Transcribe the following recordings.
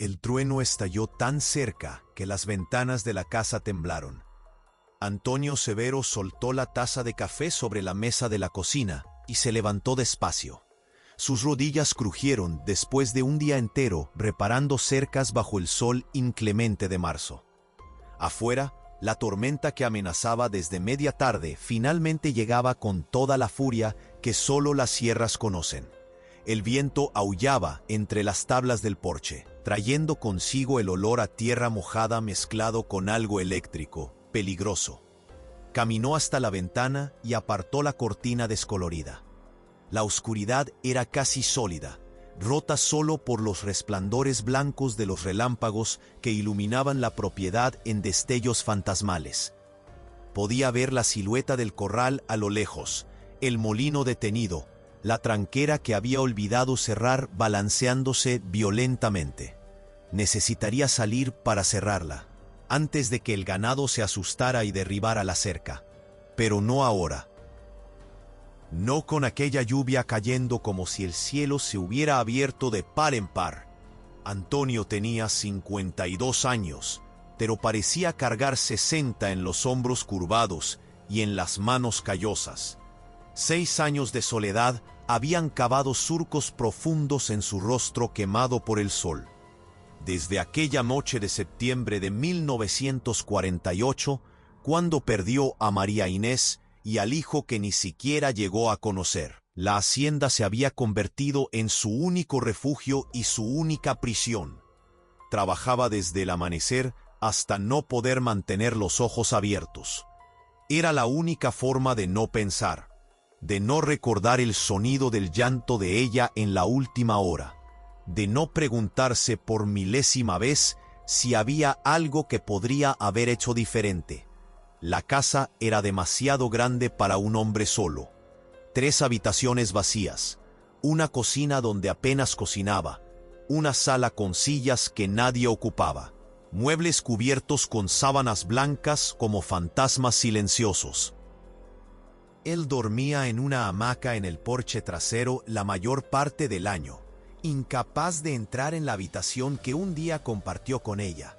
El trueno estalló tan cerca que las ventanas de la casa temblaron. Antonio Severo soltó la taza de café sobre la mesa de la cocina y se levantó despacio. Sus rodillas crujieron después de un día entero reparando cercas bajo el sol inclemente de marzo. Afuera, la tormenta que amenazaba desde media tarde finalmente llegaba con toda la furia que solo las sierras conocen. El viento aullaba entre las tablas del porche, trayendo consigo el olor a tierra mojada mezclado con algo eléctrico, peligroso. Caminó hasta la ventana y apartó la cortina descolorida. La oscuridad era casi sólida, rota solo por los resplandores blancos de los relámpagos que iluminaban la propiedad en destellos fantasmales. Podía ver la silueta del corral a lo lejos, el molino detenido, la tranquera que había olvidado cerrar balanceándose violentamente. Necesitaría salir para cerrarla, antes de que el ganado se asustara y derribara la cerca. Pero no ahora. No con aquella lluvia cayendo como si el cielo se hubiera abierto de par en par. Antonio tenía 52 años, pero parecía cargar 60 en los hombros curvados y en las manos callosas. 6 años de soledad habían cavado surcos profundos en su rostro quemado por el sol. Desde aquella noche de septiembre de 1948, cuando perdió a María Inés y al hijo que ni siquiera llegó a conocer, la hacienda se había convertido en su único refugio y su única prisión. Trabajaba desde el amanecer hasta no poder mantener los ojos abiertos. Era la única forma de no pensar, de no recordar el sonido del llanto de ella en la última hora, de no preguntarse por milésima vez si había algo que podría haber hecho diferente. La casa era demasiado grande para un hombre solo. 3 habitaciones vacías, una cocina donde apenas cocinaba, una sala con sillas que nadie ocupaba, muebles cubiertos con sábanas blancas como fantasmas silenciosos. Él dormía en una hamaca en el porche trasero la mayor parte del año, incapaz de entrar en la habitación que un día compartió con ella.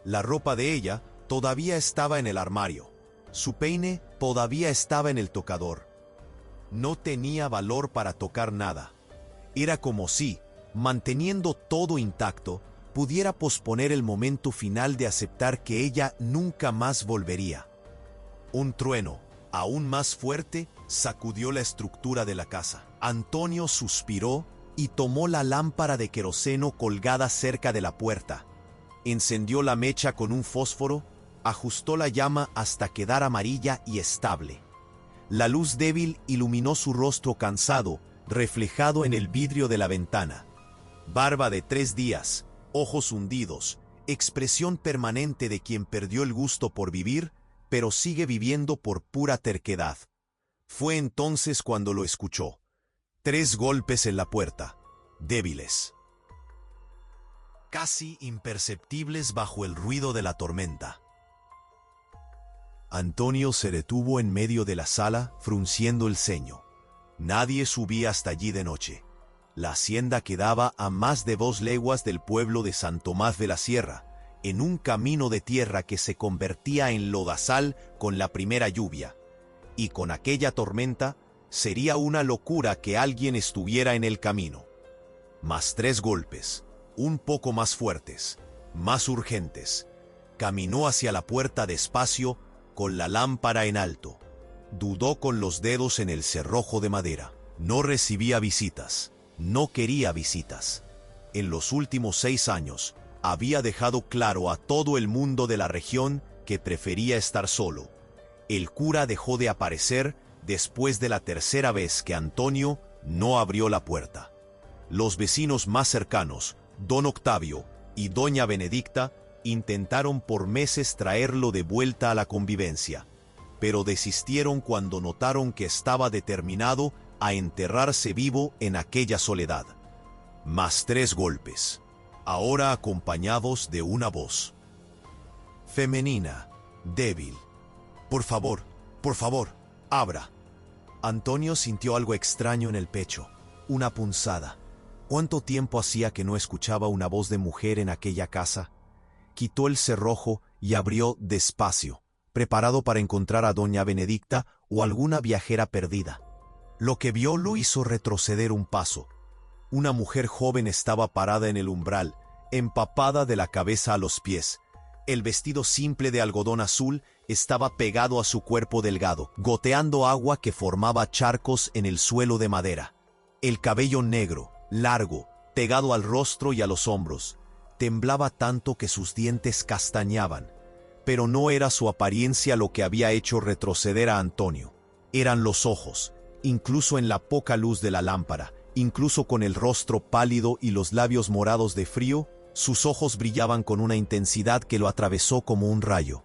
La ropa de ella todavía estaba en el armario. Su peine todavía estaba en el tocador. No tenía valor para tocar nada. Era como si, manteniendo todo intacto, pudiera posponer el momento final de aceptar que ella nunca más volvería. Un trueno, aún más fuerte, sacudió la estructura de la casa. Antonio suspiró y tomó la lámpara de queroseno colgada cerca de la puerta. Encendió la mecha con un fósforo, ajustó la llama hasta quedar amarilla y estable. La luz débil iluminó su rostro cansado, reflejado en el vidrio de la ventana. Barba de 3 días, ojos hundidos, expresión permanente de quien perdió el gusto por vivir, pero sigue viviendo por pura terquedad. Fue entonces cuando lo escuchó. 3 golpes en la puerta, débiles, casi imperceptibles bajo el ruido de la tormenta. Antonio se detuvo en medio de la sala, frunciendo el ceño. Nadie subía hasta allí de noche. La hacienda quedaba a más de 2 leguas del pueblo de San Tomás de la Sierra, en un camino de tierra que se convertía en lodazal con la primera lluvia. Y con aquella tormenta, sería una locura que alguien estuviera en el camino. Más 3 golpes, un poco más fuertes, más urgentes. Caminó hacia la puerta despacio, con la lámpara en alto. Dudó con los dedos en el cerrojo de madera. No recibía visitas. No quería visitas. En los últimos 6 años, había dejado claro a todo el mundo de la región que prefería estar solo. El cura dejó de aparecer después de la 3ª vez que Antonio no abrió la puerta. Los vecinos más cercanos, don Octavio y doña Benedicta, intentaron por meses traerlo de vuelta a la convivencia, pero desistieron cuando notaron que estaba determinado a enterrarse vivo en aquella soledad. Más 3 golpes, ahora acompañados de una voz femenina, débil. Por favor, abra. Antonio sintió algo extraño en el pecho, una punzada. ¿Cuánto tiempo hacía que no escuchaba una voz de mujer en aquella casa? Quitó el cerrojo y abrió despacio, preparado para encontrar a doña Benedicta o alguna viajera perdida. Lo que vio lo hizo retroceder un paso. Una mujer joven estaba parada en el umbral, empapada de la cabeza a los pies. El vestido simple de algodón azul estaba pegado a su cuerpo delgado, goteando agua que formaba charcos en el suelo de madera. El cabello negro, largo, pegado al rostro y a los hombros, temblaba tanto que sus dientes castañaban. Pero no era su apariencia lo que había hecho retroceder a Antonio. Eran los ojos, incluso en la poca luz de la lámpara, incluso con el rostro pálido y los labios morados de frío, sus ojos brillaban con una intensidad que lo atravesó como un rayo.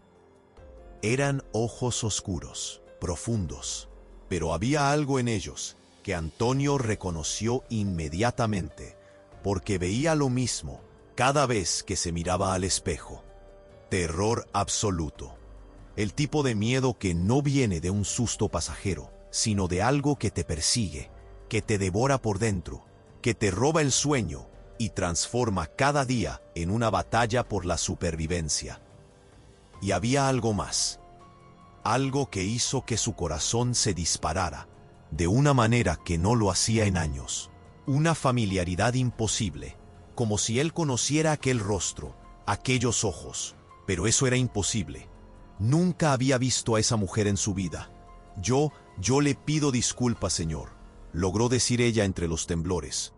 Eran ojos oscuros, profundos, pero había algo en ellos que Antonio reconoció inmediatamente, porque veía lo mismo cada vez que se miraba al espejo. Terror absoluto. El tipo de miedo que no viene de un susto pasajero, sino de algo que te persigue, que te devora por dentro, que te roba el sueño y transforma cada día en una batalla por la supervivencia. Y había algo más, algo que hizo que su corazón se disparara, de una manera que no lo hacía en años. Una familiaridad imposible, como si él conociera aquel rostro, aquellos ojos, pero eso era imposible. Nunca había visto a esa mujer en su vida. Yo le pido disculpas, señor, logró decir ella entre los temblores.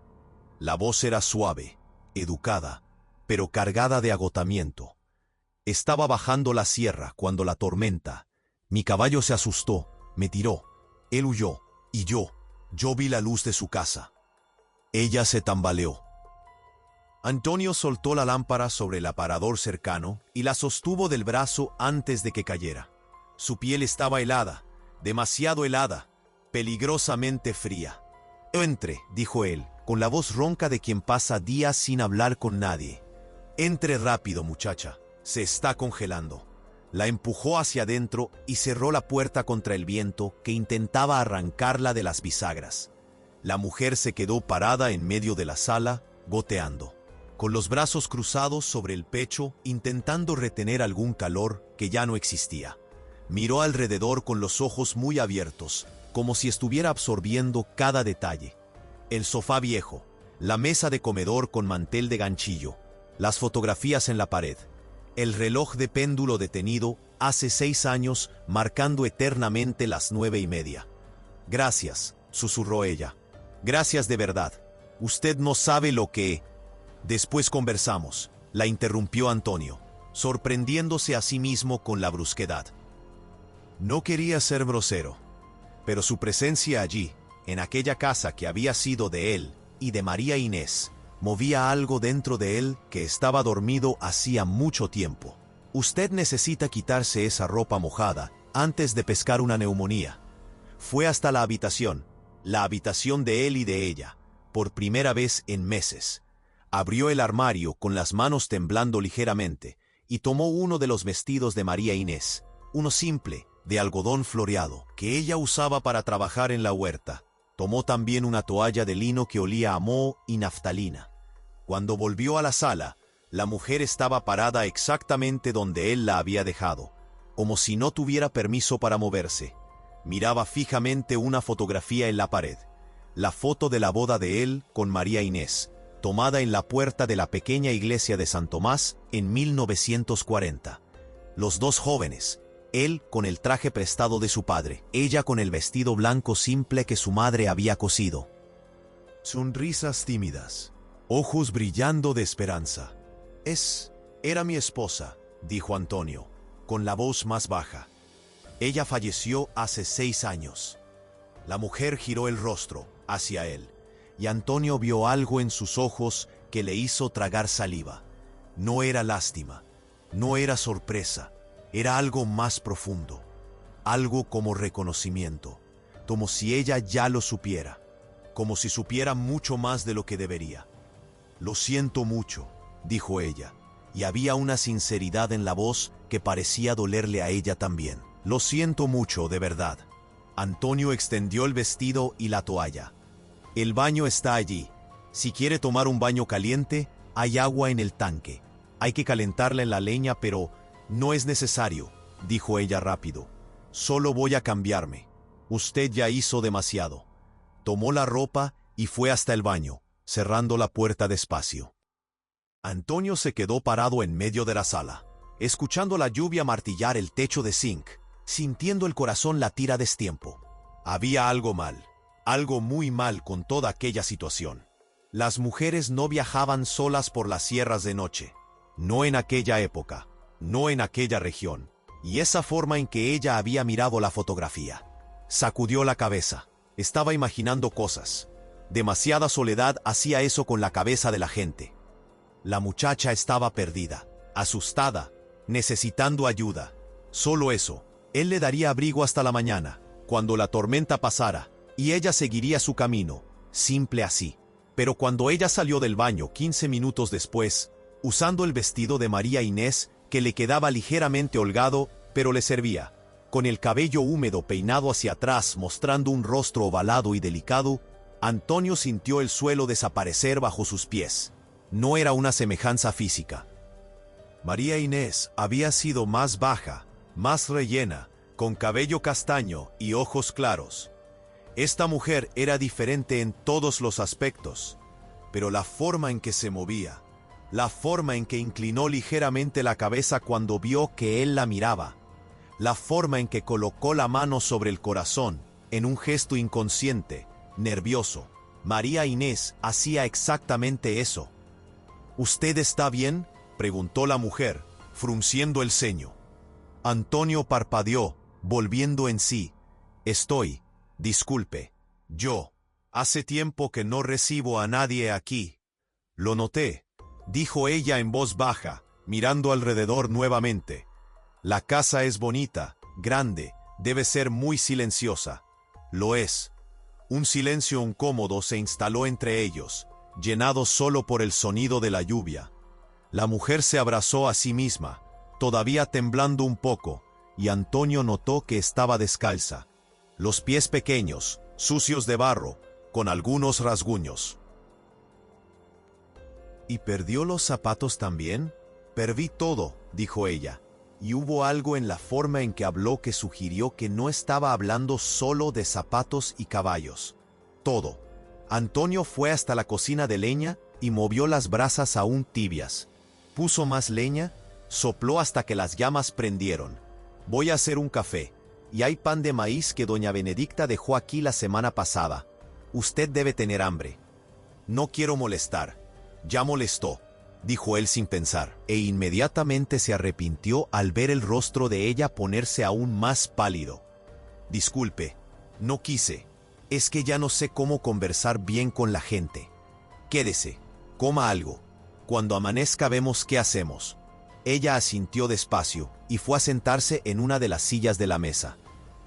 La voz era suave, educada, pero cargada de agotamiento. Estaba bajando la sierra cuando la tormenta. Mi caballo se asustó, me tiró. Él huyó, y yo vi la luz de su casa. Ella se tambaleó. Antonio soltó la lámpara sobre el aparador cercano y la sostuvo del brazo antes de que cayera. Su piel estaba helada, demasiado helada, peligrosamente fría. «Entre», dijo él, con la voz ronca de quien pasa días sin hablar con nadie. «Entre rápido, muchacha, se está congelando». La empujó hacia adentro y cerró la puerta contra el viento que intentaba arrancarla de las bisagras. La mujer se quedó parada en medio de la sala, goteando, con los brazos cruzados sobre el pecho, intentando retener algún calor que ya no existía. Miró alrededor con los ojos muy abiertos, como si estuviera absorbiendo cada detalle. El sofá viejo, la mesa de comedor con mantel de ganchillo, las fotografías en la pared, el reloj de péndulo detenido hace 6 años, marcando eternamente las 9:30. «Gracias», susurró ella. «Gracias de verdad. Usted no sabe lo que...» «Después conversamos», la interrumpió Antonio, sorprendiéndose a sí mismo con la brusquedad. No quería ser grosero, pero su presencia allí, en aquella casa que había sido de él y de María Inés, movía algo dentro de él que estaba dormido hacía mucho tiempo. «Usted necesita quitarse esa ropa mojada antes de pescar una neumonía». Fue hasta la habitación de él y de ella, por primera vez en meses. Abrió el armario con las manos temblando ligeramente y tomó uno de los vestidos de María Inés, uno simple, de algodón floreado, que ella usaba para trabajar en la huerta. Tomó también una toalla de lino que olía a moho y naftalina. Cuando volvió a la sala, la mujer estaba parada exactamente donde él la había dejado, como si no tuviera permiso para moverse. Miraba fijamente una fotografía en la pared, la foto de la boda de él con María Inés, tomada en la puerta de la pequeña iglesia de San Tomás en 1940. Los dos jóvenes, él con el traje prestado de su padre, ella con el vestido blanco simple que su madre había cosido. Sonrisas tímidas, ojos brillando de esperanza. Era mi esposa», dijo Antonio, con la voz más baja. «Ella falleció hace 6 años». La mujer giró el rostro hacia él, y Antonio vio algo en sus ojos que le hizo tragar saliva. No era lástima, no era sorpresa, era algo más profundo, algo como reconocimiento, como si ella ya lo supiera, como si supiera mucho más de lo que debería. «Lo siento mucho», dijo ella, y había una sinceridad en la voz que parecía dolerle a ella también. «Lo siento mucho, de verdad». Antonio extendió el vestido y la toalla. «El baño está allí. Si quiere tomar un baño caliente, hay agua en el tanque. Hay que calentarla en la leña, pero no es necesario, dijo ella rápido. Solo voy a cambiarme. Usted ya hizo demasiado. Tomó la ropa y fue hasta el baño, cerrando la puerta despacio. Antonio se quedó parado en medio de la sala, escuchando la lluvia martillar el techo de zinc, sintiendo el corazón latir a destiempo. Había algo mal, algo muy mal con toda aquella situación. Las mujeres no viajaban solas por las sierras de noche, no en aquella época, no en aquella región, y esa forma en que ella había mirado la fotografía. Sacudió la cabeza, estaba imaginando cosas. Demasiada soledad hacía eso con la cabeza de la gente. La muchacha estaba perdida, asustada, necesitando ayuda. Solo eso. Él le daría abrigo hasta la mañana, cuando la tormenta pasara, y ella seguiría su camino, simple así. Pero cuando ella salió del baño 15 minutos después, usando el vestido de María Inés, que le quedaba ligeramente holgado, pero le servía, con el cabello húmedo peinado hacia atrás mostrando un rostro ovalado y delicado, Antonio sintió el suelo desaparecer bajo sus pies. No era una semejanza física. María Inés había sido más baja, más rellena, con cabello castaño y ojos claros. Esta mujer era diferente en todos los aspectos, pero la forma en que se movía, la forma en que inclinó ligeramente la cabeza cuando vio que él la miraba, la forma en que colocó la mano sobre el corazón, en un gesto inconsciente, nervioso. María Inés hacía exactamente eso. ¿Usted está bien?, preguntó la mujer, frunciendo el ceño. Antonio parpadeó, volviendo en sí. Disculpe, hace tiempo que no recibo a nadie aquí. Lo noté, dijo ella en voz baja, mirando alrededor nuevamente. La casa es bonita, grande, debe ser muy silenciosa. Lo es. Un silencio incómodo se instaló entre ellos, llenado solo por el sonido de la lluvia. La mujer se abrazó a sí misma, todavía temblando un poco, y Antonio notó que estaba descalza, los pies pequeños, sucios de barro, con algunos rasguños. ¿Y perdió los zapatos también? Perdí todo, dijo ella, y hubo algo en la forma en que habló que sugirió que no estaba hablando solo de zapatos y caballos. Todo. Antonio fue hasta la cocina de leña y movió las brasas aún tibias. Puso más leña, sopló hasta que las llamas prendieron. Voy a hacer un café, y hay pan de maíz que doña Benedicta dejó aquí la semana pasada. Usted debe tener hambre. No quiero molestar. Ya molestó, dijo él sin pensar, e inmediatamente se arrepintió al ver el rostro de ella ponerse aún más pálido. Disculpe, no quise. Es que ya no sé cómo conversar bien con la gente. Quédese, coma algo. Cuando amanezca vemos qué hacemos. Ella asintió despacio y fue a sentarse en una de las sillas de la mesa.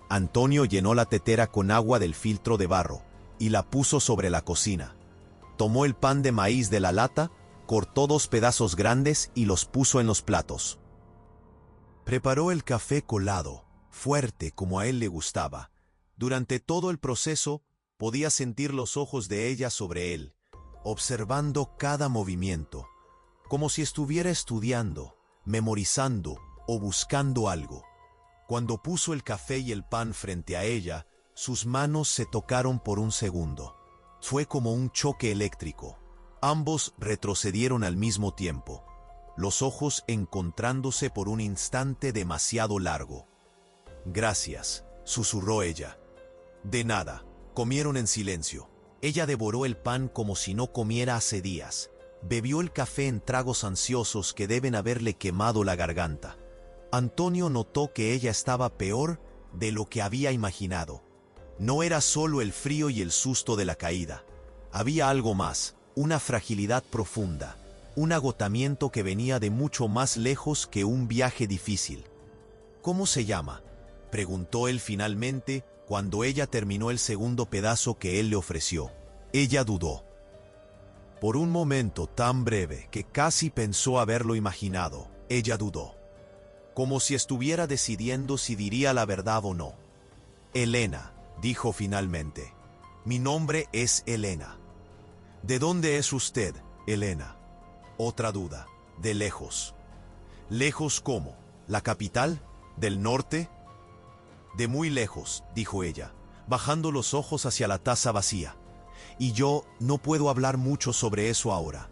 Antonio llenó la tetera con agua del filtro de barro y la puso sobre la cocina. Tomó el pan de maíz de la lata, cortó 2 pedazos grandes y los puso en los platos. Preparó el café colado, fuerte como a él le gustaba. Durante todo el proceso, podía sentir los ojos de ella sobre él, observando cada movimiento, como si estuviera estudiando, memorizando o buscando algo. Cuando puso el café y el pan frente a ella, sus manos se tocaron por un segundo. Fue como un choque eléctrico. Ambos retrocedieron al mismo tiempo, los ojos encontrándose por un instante demasiado largo. Gracias, susurró ella. De nada. Comieron en silencio. Ella devoró el pan como si no comiera hace días. Bebió el café en tragos ansiosos que deben haberle quemado la garganta. Antonio notó que ella estaba peor de lo que había imaginado. No era solo el frío y el susto de la caída. Había algo más, una fragilidad profunda, un agotamiento que venía de mucho más lejos que un viaje difícil. ¿Cómo se llama?, preguntó él finalmente, cuando ella terminó el segundo pedazo que él le ofreció. Ella dudó. Por un momento tan breve que casi pensó haberlo imaginado, ella dudó. Como si estuviera decidiendo si diría la verdad o no. Elena, dijo finalmente. Mi nombre es Elena. ¿De dónde es usted, Elena? Otra duda. De lejos. ¿Lejos cómo? ¿La capital? ¿Del norte? De muy lejos, dijo ella, bajando los ojos hacia la taza vacía. Y yo no puedo hablar mucho sobre eso ahora.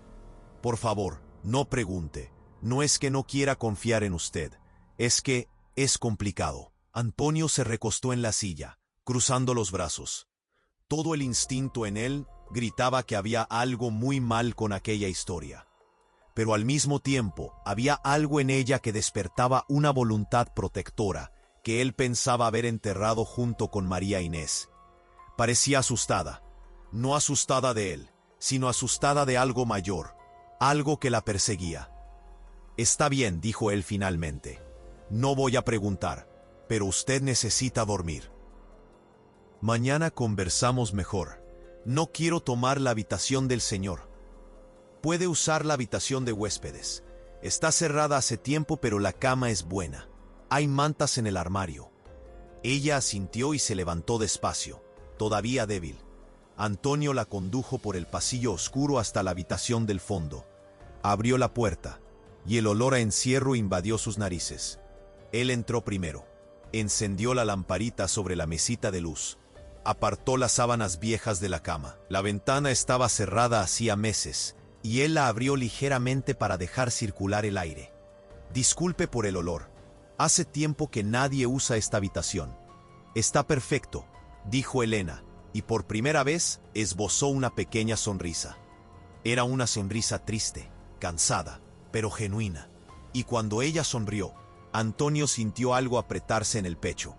Por favor, no pregunte. No es que no quiera confiar en usted. Es que es complicado. Antonio se recostó en la silla, cruzando los brazos. Todo el instinto en él gritaba que había algo muy mal con aquella historia. Pero al mismo tiempo había algo en ella que despertaba una voluntad protectora que él pensaba haber enterrado junto con María Inés. Parecía asustada, no asustada de él, sino asustada de algo mayor, algo que la perseguía. Está bien, dijo él finalmente. No voy a preguntar, pero usted necesita dormir. Mañana conversamos mejor. No quiero tomar la habitación del señor. Puede usar la habitación de huéspedes. Está cerrada hace tiempo, pero la cama es buena. Hay mantas en el armario. Ella asintió y se levantó despacio, todavía débil. Antonio la condujo por el pasillo oscuro hasta la habitación del fondo. Abrió la puerta, y el olor a encierro invadió sus narices. Él entró primero. Encendió la lamparita sobre la mesita de luz. Apartó las sábanas viejas de la cama. La ventana estaba cerrada hacía meses, y él la abrió ligeramente para dejar circular el aire. Disculpe por el olor. Hace tiempo que nadie usa esta habitación. Está perfecto, dijo Elena, y por primera vez esbozó una pequeña sonrisa. Era una sonrisa triste, cansada, pero genuina. Y cuando ella sonrió, Antonio sintió algo apretarse en el pecho.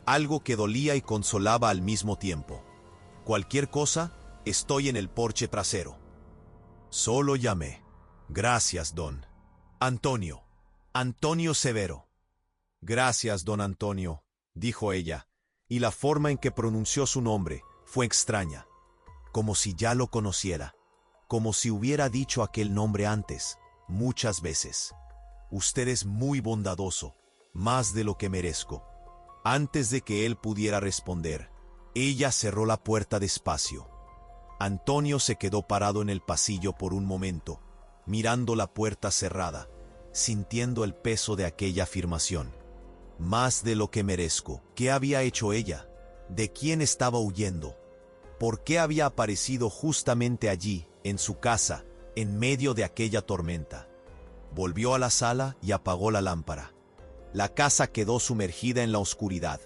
Algo que dolía y consolaba al mismo tiempo. Cualquier cosa, estoy en el porche trasero. Solo llamé. Gracias, don Antonio. Antonio Severo. Gracias, don Antonio, dijo ella, y la forma en que pronunció su nombre fue extraña, como si ya lo conociera, como si hubiera dicho aquel nombre antes, muchas veces. Usted es muy bondadoso, más de lo que merezco. Antes de que él pudiera responder, ella cerró la puerta despacio. Antonio se quedó parado en el pasillo por un momento, mirando la puerta cerrada, sintiendo el peso de aquella afirmación. Más de lo que merezco. ¿Qué había hecho ella? ¿De quién estaba huyendo? ¿Por qué había aparecido justamente allí, en su casa, en medio de aquella tormenta? Volvió a la sala y apagó la lámpara. La casa quedó sumergida en la oscuridad,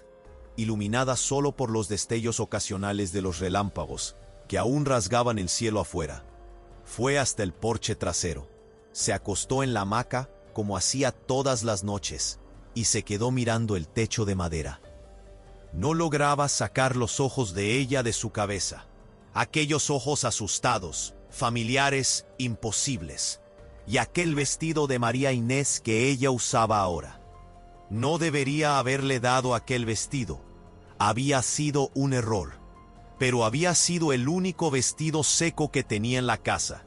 iluminada solo por los destellos ocasionales de los relámpagos, que aún rasgaban el cielo afuera. Fue hasta el porche trasero. Se acostó en la hamaca, como hacía todas las noches, y se quedó mirando el techo de madera. No lograba sacar los ojos de ella de su cabeza. Aquellos ojos asustados, familiares, imposibles. Y aquel vestido de María Inés que ella usaba ahora. No debería haberle dado aquel vestido. Había sido un error. Pero había sido el único vestido seco que tenía en la casa.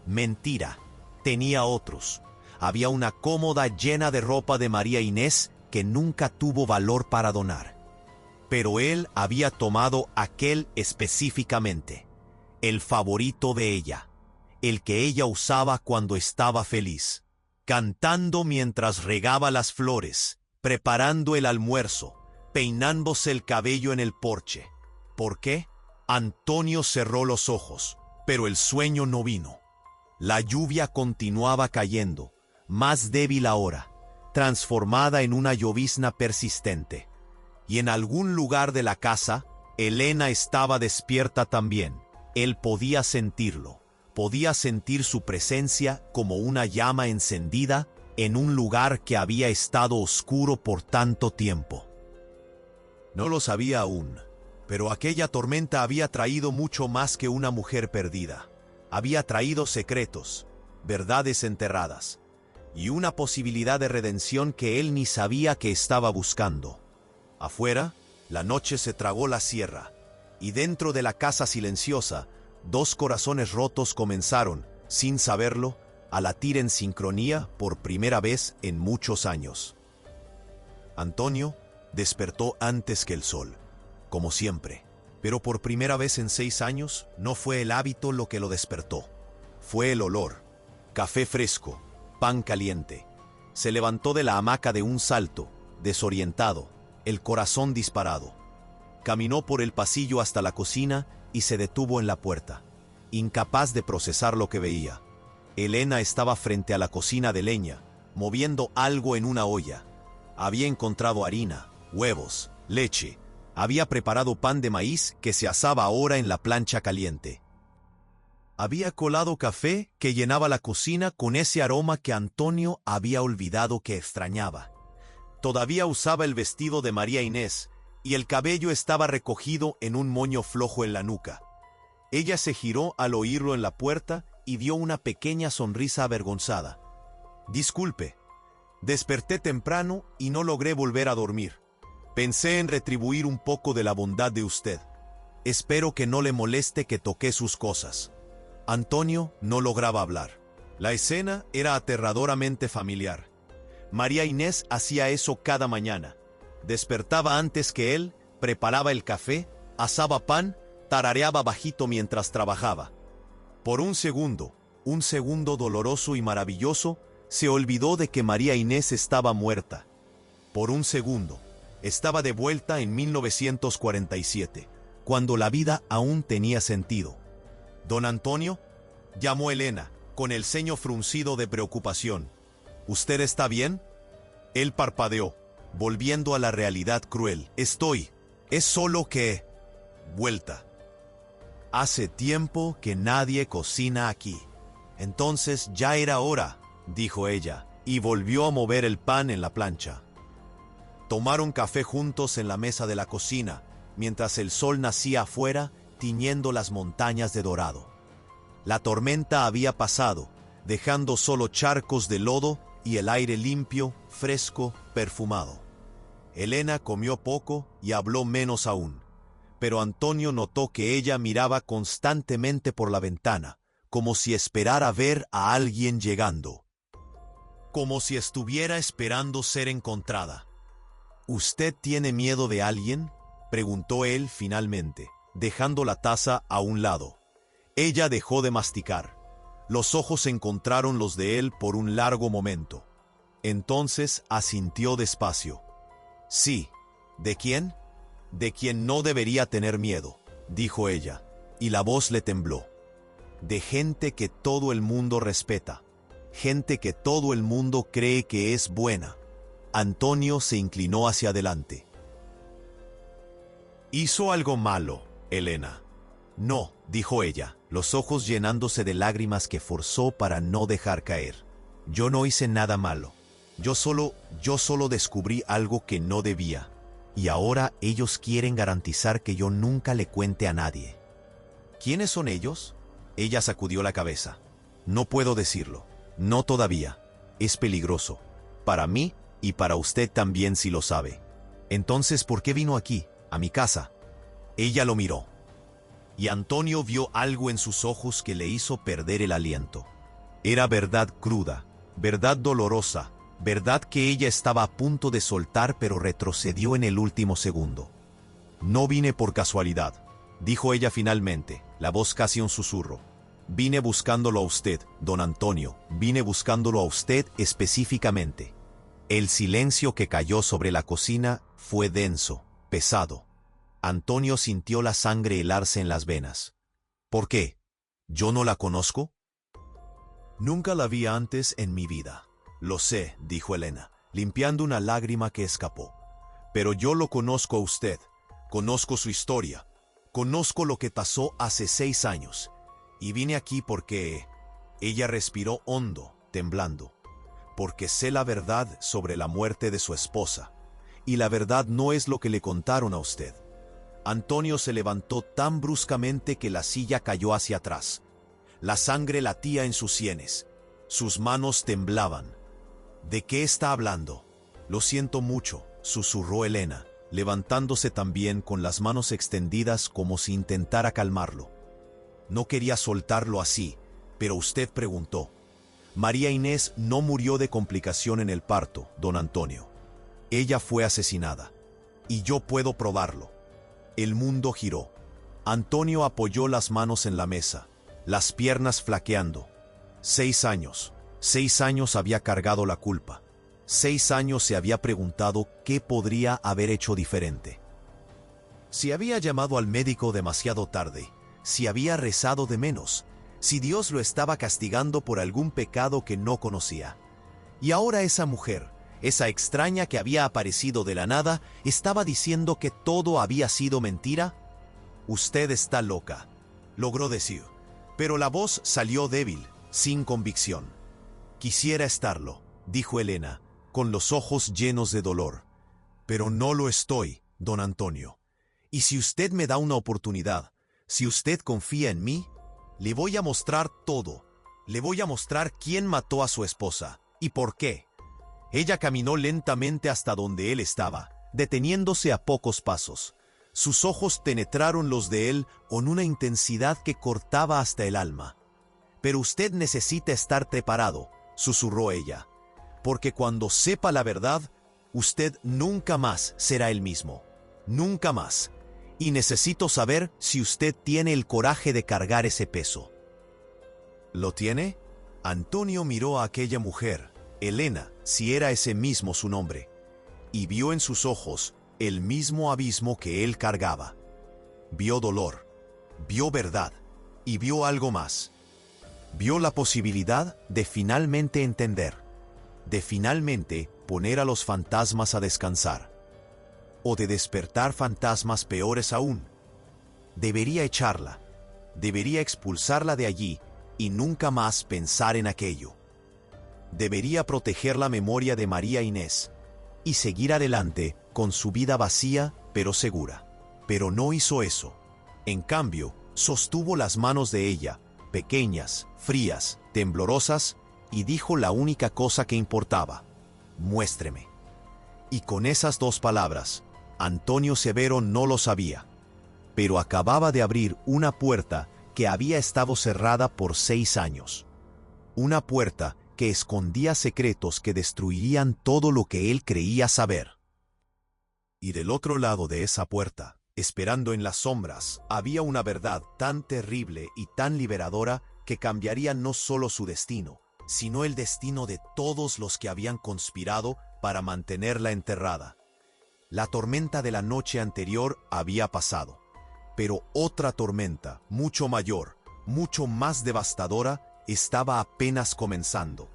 Mentira. Tenía otros. Había una cómoda llena de ropa de María Inés que nunca tuvo valor para donar. Pero él había tomado aquel específicamente, el favorito de ella, el que ella usaba cuando estaba feliz, cantando mientras regaba las flores, preparando el almuerzo, peinándose el cabello en el porche. ¿Por qué? Antonio cerró los ojos, pero el sueño no vino. La lluvia continuaba cayendo, más débil ahora, transformada en una llovizna persistente. Y en algún lugar de la casa, Elena estaba despierta también. Él podía sentirlo, podía sentir su presencia como una llama encendida en un lugar que había estado oscuro por tanto tiempo. No lo sabía aún, pero aquella tormenta había traído mucho más que una mujer perdida. Había traído secretos, verdades enterradas, y una posibilidad de redención que él ni sabía que estaba buscando. Afuera, la noche se tragó la sierra, y dentro de la casa silenciosa, dos corazones rotos comenzaron, sin saberlo, a latir en sincronía por primera vez en muchos años. Antonio despertó antes que el sol, como siempre. Pero por primera vez en 6 años, no fue el hábito lo que lo despertó. Fue el olor. Café fresco, pan caliente. Se levantó de la hamaca de un salto, desorientado, el corazón disparado. Caminó por el pasillo hasta la cocina y se detuvo en la puerta, incapaz de procesar lo que veía. Elena estaba frente a la cocina de leña, moviendo algo en una olla. Había encontrado harina, huevos, leche. Había preparado pan de maíz que se asaba ahora en la plancha caliente. Había colado café que llenaba la cocina con ese aroma que Antonio había olvidado que extrañaba. Todavía usaba el vestido de María Inés y el cabello estaba recogido en un moño flojo en la nuca. Ella se giró al oírlo en la puerta y dio una pequeña sonrisa avergonzada. «Disculpe, desperté temprano y no logré volver a dormir. Pensé en retribuir un poco de la bondad de usted. Espero que no le moleste que toqué sus cosas». Antonio no lograba hablar. La escena era aterradoramente familiar. María Inés hacía eso cada mañana. Despertaba antes que él, preparaba el café, asaba pan, tarareaba bajito mientras trabajaba. Por un segundo doloroso y maravilloso, se olvidó de que María Inés estaba muerta. Por un segundo, estaba de vuelta en 1947, cuando la vida aún tenía sentido. «Don Antonio», llamó Elena, con el ceño fruncido de preocupación. «¿Usted está bien?» Él parpadeó, volviendo a la realidad cruel. «Estoy. Es solo que...» Vuelta. «Hace tiempo que nadie cocina aquí». «Entonces ya era hora», dijo ella, y volvió a mover el pan en la plancha. Tomaron café juntos en la mesa de la cocina, mientras el sol nacía afuera, tiñendo las montañas de dorado. La tormenta había pasado, dejando solo charcos de lodo y el aire limpio, fresco, perfumado. Elena comió poco y habló menos aún, pero Antonio notó que ella miraba constantemente por la ventana, como si esperara ver a alguien llegando. Como si estuviera esperando ser encontrada. «¿Usted tiene miedo de alguien?», preguntó él finalmente, dejando la taza a un lado. Ella dejó de masticar. Los ojos encontraron los de él por un largo momento. Entonces asintió despacio. «Sí». «¿De quién?» «De quien no debería tener miedo», dijo ella, y la voz le tembló. «De gente que todo el mundo respeta. Gente que todo el mundo cree que es buena». Antonio se inclinó hacia adelante. «¿Hizo algo malo, Elena?» «No», dijo ella, los ojos llenándose de lágrimas que forzó para no dejar caer. «Yo no hice nada malo. Yo solo descubrí algo que no debía. Y ahora ellos quieren garantizar que yo nunca le cuente a nadie». «¿Quiénes son ellos?». Ella sacudió la cabeza. «No puedo decirlo. No todavía. Es peligroso. Para mí y para usted también si lo sabe». «Entonces, ¿por qué vino aquí, a mi casa?». Ella lo miró. Y Antonio vio algo en sus ojos que le hizo perder el aliento. Era verdad cruda, verdad dolorosa, verdad que ella estaba a punto de soltar pero retrocedió en el último segundo. «No vine por casualidad», dijo ella finalmente, la voz casi un susurro. «Vine buscándolo a usted, don Antonio, vine buscándolo a usted específicamente». El silencio que cayó sobre la cocina fue denso, pesado. Antonio sintió la sangre helarse en las venas. «¿Por qué? ¿Yo no la conozco?». «Nunca la vi antes en mi vida». «Lo sé», dijo Elena, limpiando una lágrima que escapó. «Pero yo lo conozco a usted. Conozco su historia. Conozco lo que pasó hace 6 años. Y vine aquí porque...». Ella respiró hondo, temblando. «Porque sé la verdad sobre la muerte de su esposa. Y la verdad no es lo que le contaron a usted». Antonio se levantó tan bruscamente que la silla cayó hacia atrás. La sangre latía en sus sienes. Sus manos temblaban. «¿De qué está hablando?». «Lo siento mucho», susurró Elena, levantándose también con las manos extendidas como si intentara calmarlo. «No quería soltarlo así, pero usted preguntó». «María Inés no murió de complicación en el parto, don Antonio. Ella fue asesinada. Y yo puedo probarlo». El mundo giró. Antonio apoyó las manos en la mesa, las piernas flaqueando. 6 años. 6 años había cargado la culpa. 6 años se había preguntado qué podría haber hecho diferente. Si había llamado al médico demasiado tarde, si había rezado de menos, si Dios lo estaba castigando por algún pecado que no conocía. Y ahora esa mujer, esa extraña que había aparecido de la nada, estaba diciendo que todo había sido mentira. «Usted está loca», logró decir, pero la voz salió débil, sin convicción. «Quisiera estarlo», dijo Elena, con los ojos llenos de dolor. «Pero no lo estoy, don Antonio. Y si usted me da una oportunidad, si usted confía en mí, le voy a mostrar todo. Le voy a mostrar quién mató a su esposa y por qué». Ella caminó lentamente hasta donde él estaba, deteniéndose a pocos pasos. Sus ojos penetraron los de él con una intensidad que cortaba hasta el alma. «Pero usted necesita estar preparado», susurró ella, «porque cuando sepa la verdad, usted nunca más será el mismo. Nunca más. Y necesito saber si usted tiene el coraje de cargar ese peso». «¿Lo tiene?» Antonio miró a aquella mujer, Elena, si era ese mismo su nombre, y vio en sus ojos el mismo abismo que él cargaba. Vio dolor, vio verdad, y vio algo más. Vio la posibilidad de finalmente entender, de finalmente poner a los fantasmas a descansar, o de despertar fantasmas peores aún. Debería echarla, debería expulsarla de allí y nunca más pensar en aquello. Debería proteger la memoria de María Inés y seguir adelante con su vida vacía pero segura. Pero no hizo eso. En cambio, sostuvo las manos de ella, pequeñas, frías, temblorosas, y dijo la única cosa que importaba: «Muéstreme». Y con esas 2 palabras, Antonio Severo no lo sabía, pero acababa de abrir una puerta que había estado cerrada por 6 años. Una puerta que escondía secretos que destruirían todo lo que él creía saber. Y del otro lado de esa puerta, esperando en las sombras, había una verdad tan terrible y tan liberadora que cambiaría no solo su destino, sino el destino de todos los que habían conspirado para mantenerla enterrada. La tormenta de la noche anterior había pasado, pero otra tormenta, mucho mayor, mucho más devastadora, estaba apenas comenzando.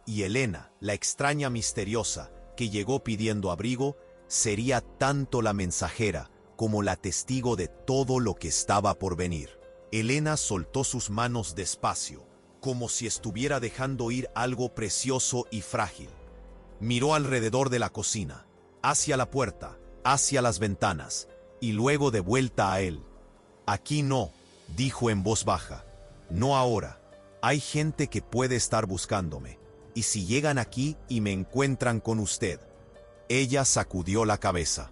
Y Elena, la extraña misteriosa, que llegó pidiendo abrigo, sería tanto la mensajera como la testigo de todo lo que estaba por venir. Elena soltó sus manos despacio, como si estuviera dejando ir algo precioso y frágil. Miró alrededor de la cocina, hacia la puerta, hacia las ventanas, y luego de vuelta a él. «Aquí no», dijo en voz baja. «No ahora. Hay gente que puede estar buscándome, y si llegan aquí y me encuentran con usted». Ella sacudió la cabeza.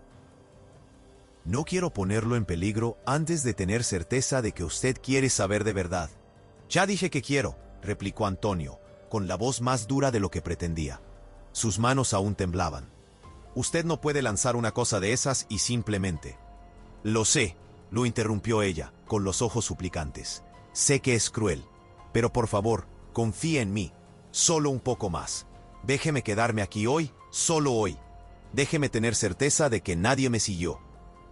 «No quiero ponerlo en peligro antes de tener certeza de que usted quiere saber de verdad». «Ya dije que quiero», replicó Antonio, con la voz más dura de lo que pretendía. Sus manos aún temblaban. «Usted no puede lanzar una cosa de esas y simplemente». «Lo sé», lo interrumpió ella, con los ojos suplicantes. «Sé que es cruel, pero por favor, confíe en mí, solo un poco más. Déjeme quedarme aquí hoy, solo hoy. Déjeme tener certeza de que nadie me siguió.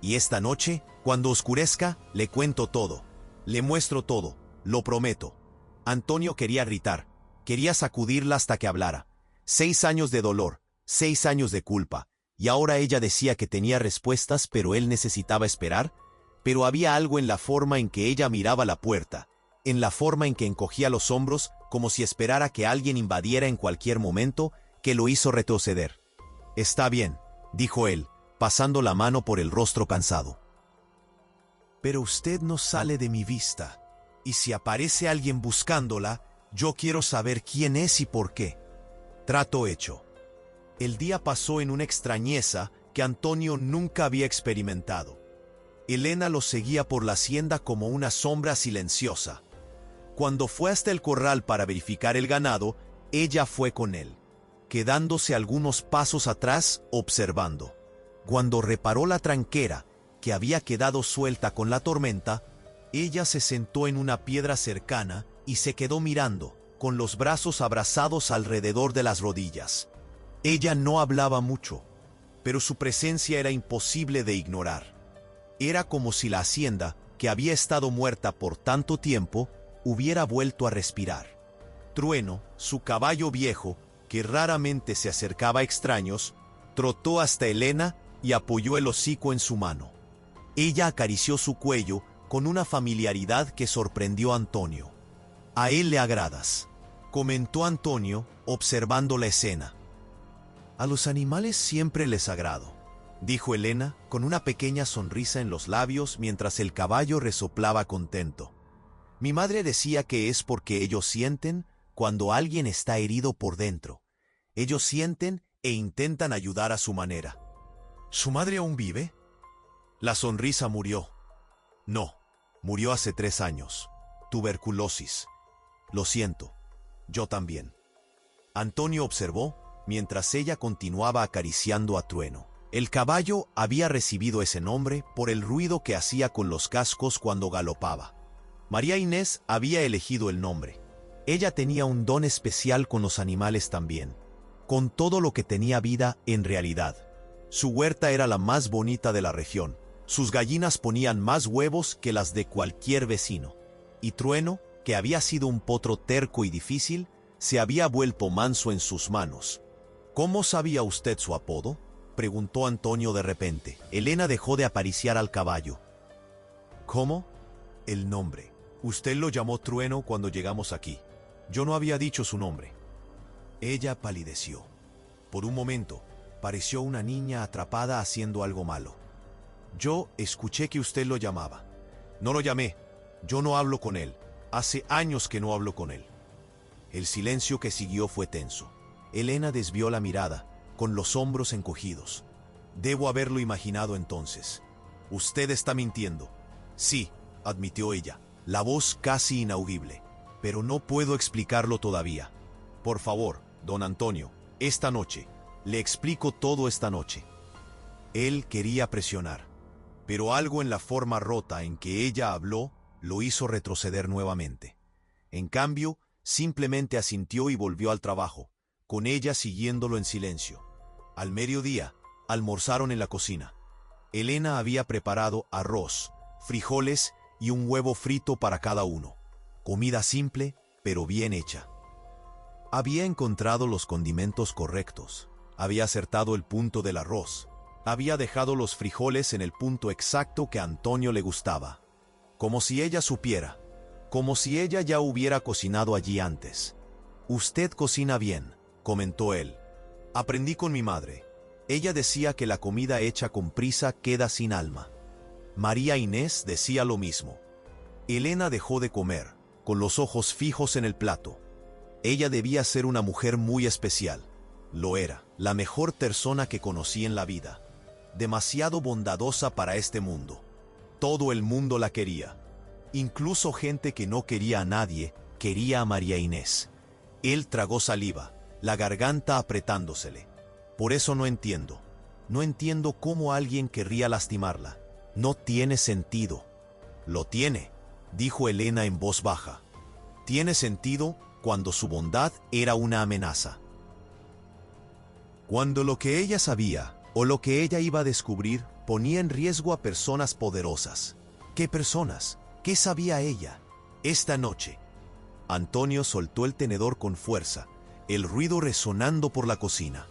Y esta noche, cuando oscurezca, le cuento todo. Le muestro todo, lo prometo». Antonio quería gritar, quería sacudirla hasta que hablara. 6 años de dolor, 6 años de culpa, y ahora ella decía que tenía respuestas, pero él necesitaba esperar. Pero había algo en la forma en que ella miraba la puerta, en la forma en que encogía los hombros, como si esperara que alguien invadiera en cualquier momento, que lo hizo retroceder. «Está bien», dijo él, pasando la mano por el rostro cansado. «Pero usted no sale de mi vista, y si aparece alguien buscándola, yo quiero saber quién es y por qué». Trato hecho. El día pasó en una extrañeza que Antonio nunca había experimentado. Elena lo seguía por la hacienda como una sombra silenciosa. Cuando fue hasta el corral para verificar el ganado, ella fue con él, quedándose algunos pasos atrás observando. Cuando reparó la tranquera que había quedado suelta con la tormenta, ella se sentó en una piedra cercana y se quedó mirando, con los brazos abrazados alrededor de las rodillas. Ella no hablaba mucho, pero su presencia era imposible de ignorar. Era como si la hacienda, que había estado muerta por tanto tiempo, hubiera vuelto a respirar. Trueno, su caballo viejo, que raramente se acercaba a extraños, trotó hasta Elena y apoyó el hocico en su mano. Ella acarició su cuello con una familiaridad que sorprendió a Antonio. «A él le agradas», comentó Antonio, observando la escena. «A los animales siempre les agrado», dijo Elena, con una pequeña sonrisa en los labios mientras el caballo resoplaba contento. «Mi madre decía que es porque ellos sienten cuando alguien está herido por dentro. Ellos sienten e intentan ayudar a su manera». «¿Su madre aún vive?» La sonrisa murió. «No, murió hace 3 años. Tuberculosis. Lo siento, yo también». Antonio observó mientras ella continuaba acariciando a Trueno. El caballo había recibido ese nombre por el ruido que hacía con los cascos cuando galopaba. María Inés había elegido el nombre. Ella tenía un don especial con los animales también, con todo lo que tenía vida en realidad. Su huerta era la más bonita de la región. Sus gallinas ponían más huevos que las de cualquier vecino. Y Trueno, que había sido un potro terco y difícil, se había vuelto manso en sus manos. «¿Cómo sabía usted su apodo?», preguntó Antonio de repente. Elena dejó de acariciar al caballo. «¿Cómo?». «El nombre. Usted lo llamó Trueno cuando llegamos aquí. Yo no había dicho su nombre». Ella palideció. Por un momento, pareció una niña atrapada haciendo algo malo. «Yo escuché que usted lo llamaba». «No lo llamé. Yo no hablo con él. Hace años que no hablo con él». El silencio que siguió fue tenso. Elena desvió la mirada, con los hombros encogidos. «Debo haberlo imaginado entonces». «Usted está mintiendo». «Sí», admitió ella, la voz casi inaudible. «Pero no puedo explicarlo todavía. Por favor, don Antonio, esta noche. Le explico todo esta noche». Él quería presionar, pero algo en la forma rota en que ella habló lo hizo retroceder nuevamente. En cambio, simplemente asintió y volvió al trabajo, con ella siguiéndolo en silencio. Al mediodía, almorzaron en la cocina. Elena había preparado arroz, frijoles y un huevo frito para cada uno. Comida simple, pero bien hecha. Había encontrado los condimentos correctos. Había acertado el punto del arroz. Había dejado los frijoles en el punto exacto que a Antonio le gustaba. Como si ella supiera. Como si ella ya hubiera cocinado allí antes. «Usted cocina bien», comentó él. «Aprendí con mi madre. Ella decía que la comida hecha con prisa queda sin alma». María Inés decía lo mismo. Elena dejó de comer, con los ojos fijos en el plato. Ella debía ser una mujer muy especial. Lo era, la mejor persona que conocí en la vida. Demasiado bondadosa para este mundo. Todo el mundo la quería. Incluso gente que no quería a nadie, quería a María Inés. Él tragó saliva, la garganta apretándosele. «Por eso no entiendo. No entiendo cómo alguien querría lastimarla. No tiene sentido». «Lo tiene», dijo Elena en voz baja. «Tiene sentido cuando su bondad era una amenaza. Cuando lo que ella sabía, o lo que ella iba a descubrir, ponía en riesgo a personas poderosas». «¿Qué personas? ¿Qué sabía ella?» «Esta noche». Antonio soltó el tenedor con fuerza, el ruido resonando por la cocina.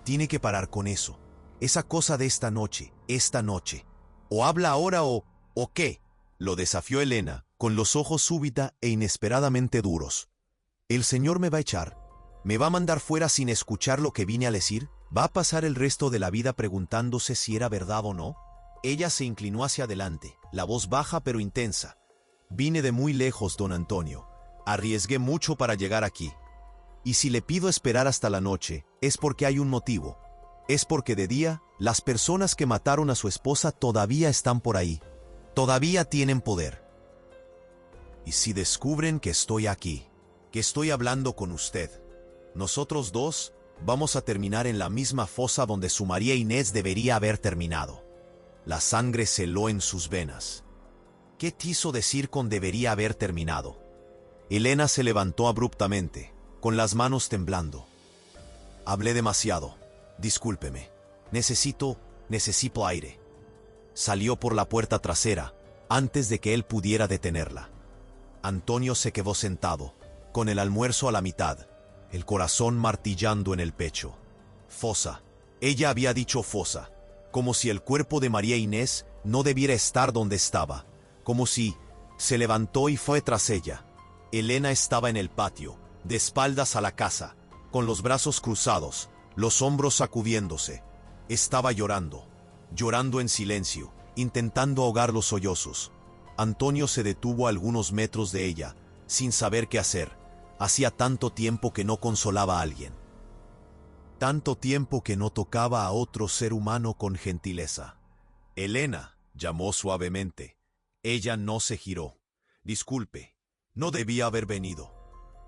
«Tiene que parar con eso. Esa cosa de esta noche. O habla ahora o ¿qué?», lo desafió Elena, con los ojos súbita e inesperadamente duros. «¿El señor me va a echar? ¿Me va a mandar fuera sin escuchar lo que vine a decir? ¿Va a pasar el resto de la vida preguntándose si era verdad o no?» Ella se inclinó hacia adelante, la voz baja pero intensa. «Vine de muy lejos, don Antonio. Arriesgué mucho para llegar aquí. Y si le pido esperar hasta la noche, es porque hay un motivo. Es porque de día, las personas que mataron a su esposa todavía están por ahí. Todavía tienen poder. Y si descubren que estoy aquí, que estoy hablando con usted, nosotros dos vamos a terminar en la misma fosa donde su María Inés debería haber terminado». La sangre se heló en sus venas. ¿Qué quiso decir con debería haber terminado? Elena se levantó abruptamente, con las manos temblando. Hablé demasiado. Discúlpeme. Necesito aire. Salió por la puerta trasera, antes de que él pudiera detenerla. Antonio se quedó sentado, con el almuerzo a la mitad, el corazón martillando en el pecho. Fosa. Ella había dicho fosa, como si el cuerpo de María Inés no debiera estar donde estaba, como si... Se levantó y fue tras ella. Elena estaba en el patio, de espaldas a la casa, con los brazos cruzados, los hombros sacudiéndose. Estaba llorando en silencio, intentando ahogar los sollozos. Antonio se detuvo a algunos metros de ella, sin saber qué hacer. Hacía tanto tiempo que no consolaba a alguien. Tanto tiempo que no tocaba a otro ser humano con gentileza. Elena, llamó suavemente. Ella no se giró. Disculpe, no debía haber venido.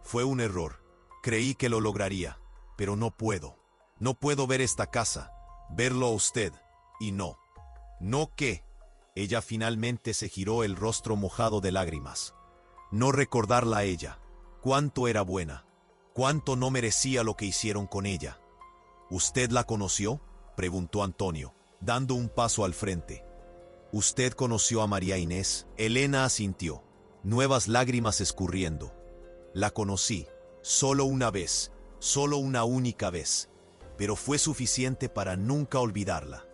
Fue un error. Creí que lo lograría, pero no puedo. No puedo ver esta casa, verlo a usted, y no. ¿No qué? Ella finalmente se giró, el rostro mojado de lágrimas. No recordarla a ella. Cuánto era buena. Cuánto no merecía lo que hicieron con ella. ¿Usted la conoció?, preguntó Antonio, dando un paso al frente. ¿Usted conoció a María Inés? Elena asintió, nuevas lágrimas escurriendo. La conocí, solo una vez, solo una única vez, pero fue suficiente para nunca olvidarla.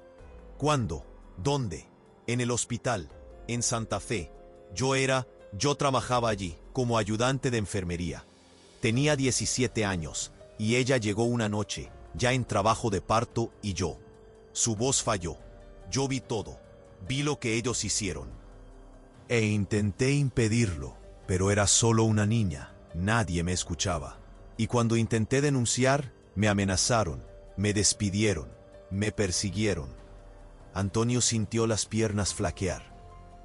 ¿Cuándo? ¿Dónde? En el hospital, en Santa Fe. Yo trabajaba allí, como ayudante de enfermería. Tenía 17 años, y ella llegó una noche, ya en trabajo de parto, y yo. Su voz falló. Yo vi todo. Vi lo que ellos hicieron. E intenté impedirlo, pero era solo una niña. Nadie me escuchaba. Y cuando intenté denunciar, me amenazaron, me despidieron, me persiguieron. Antonio sintió las piernas flaquear.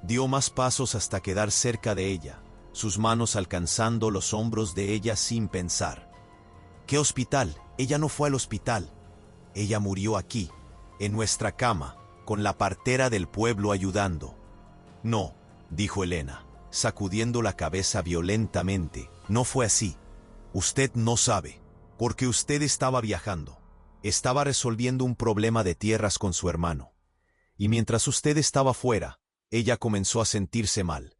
Dio más pasos hasta quedar cerca de ella, sus manos alcanzando los hombros de ella sin pensar. ¿Qué hospital? Ella no fue al hospital. Ella murió aquí, en nuestra cama, con la partera del pueblo ayudando. No, dijo Elena, sacudiendo la cabeza violentamente. No fue así. Usted no sabe, porque usted estaba viajando. Estaba resolviendo un problema de tierras con su hermano. Y mientras usted estaba fuera, ella comenzó a sentirse mal.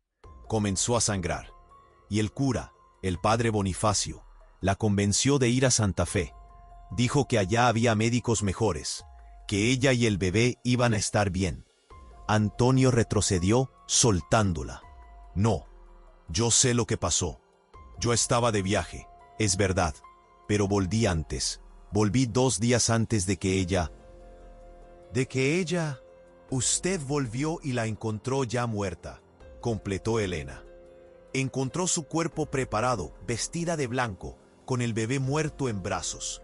Comenzó a sangrar. Y el cura, el padre Bonifacio, la convenció de ir a Santa Fe. Dijo que allá había médicos mejores, que ella y el bebé iban a estar bien. Antonio retrocedió, soltándola. No, yo sé lo que pasó. Yo estaba de viaje, es verdad, pero volví antes. Volví 2 días antes de que ella... Usted volvió y la encontró ya muerta, completó Elena. Encontró su cuerpo preparado, vestida de blanco, con el bebé muerto en brazos.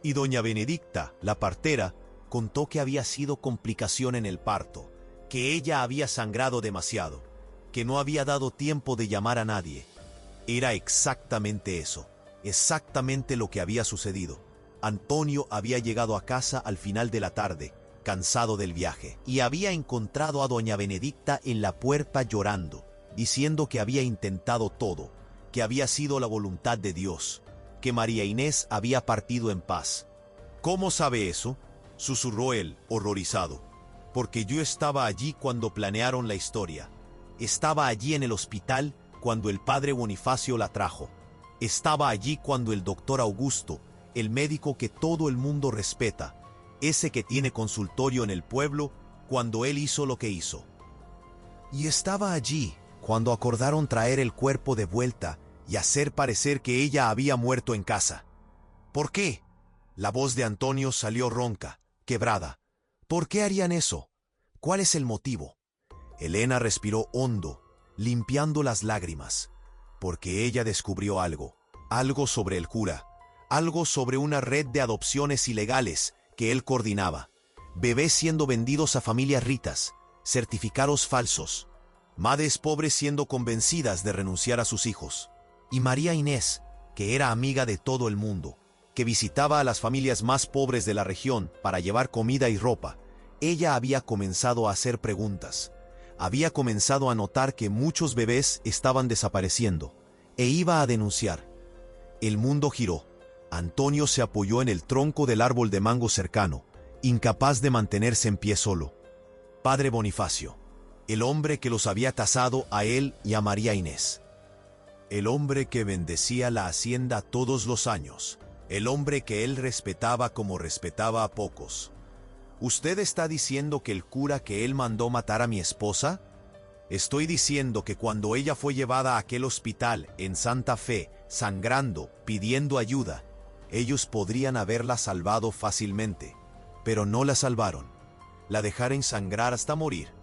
Y doña Benedicta, la partera, contó que había sido complicación en el parto, que ella había sangrado demasiado, que no había dado tiempo de llamar a nadie. Era exactamente eso, exactamente lo que había sucedido. Antonio había llegado a casa al final de la tarde, cansado del viaje, y había encontrado a doña Benedicta en la puerta llorando, diciendo que había intentado todo, que había sido la voluntad de Dios, que María Inés había partido en paz. ¿Cómo sabe eso?, susurró él, horrorizado. Porque yo estaba allí cuando planearon la historia. Estaba allí en el hospital cuando el padre Bonifacio la trajo. Estaba allí cuando el doctor Augusto, el médico que todo el mundo respeta, ese que tiene consultorio en el pueblo, cuando él hizo lo que hizo. Y estaba allí cuando acordaron traer el cuerpo de vuelta y hacer parecer que ella había muerto en casa. ¿Por qué? La voz de Antonio salió ronca, quebrada. ¿Por qué harían eso? ¿Cuál es el motivo? Elena respiró hondo, limpiando las lágrimas, porque ella descubrió algo sobre el cura, algo sobre una red de adopciones ilegales que él coordinaba, bebés siendo vendidos a familias ricas, certificados falsos, madres pobres siendo convencidas de renunciar a sus hijos, y María Inés, que era amiga de todo el mundo, que visitaba a las familias más pobres de la región para llevar comida y ropa, ella había comenzado a hacer preguntas. Había comenzado a notar que muchos bebés estaban desapareciendo, e iba a denunciar. El mundo giró. Antonio se apoyó en el tronco del árbol de mango cercano, incapaz de mantenerse en pie solo. Padre Bonifacio, el hombre que los había tasado a él y a María Inés. El hombre que bendecía la hacienda todos los años. El hombre que él respetaba como respetaba a pocos. ¿Usted está diciendo que el cura que él mandó matar a mi esposa? Estoy diciendo que cuando ella fue llevada a aquel hospital en Santa Fe, sangrando, pidiendo ayuda, ellos podrían haberla salvado fácilmente, pero no la salvaron. La dejaron sangrar hasta morir,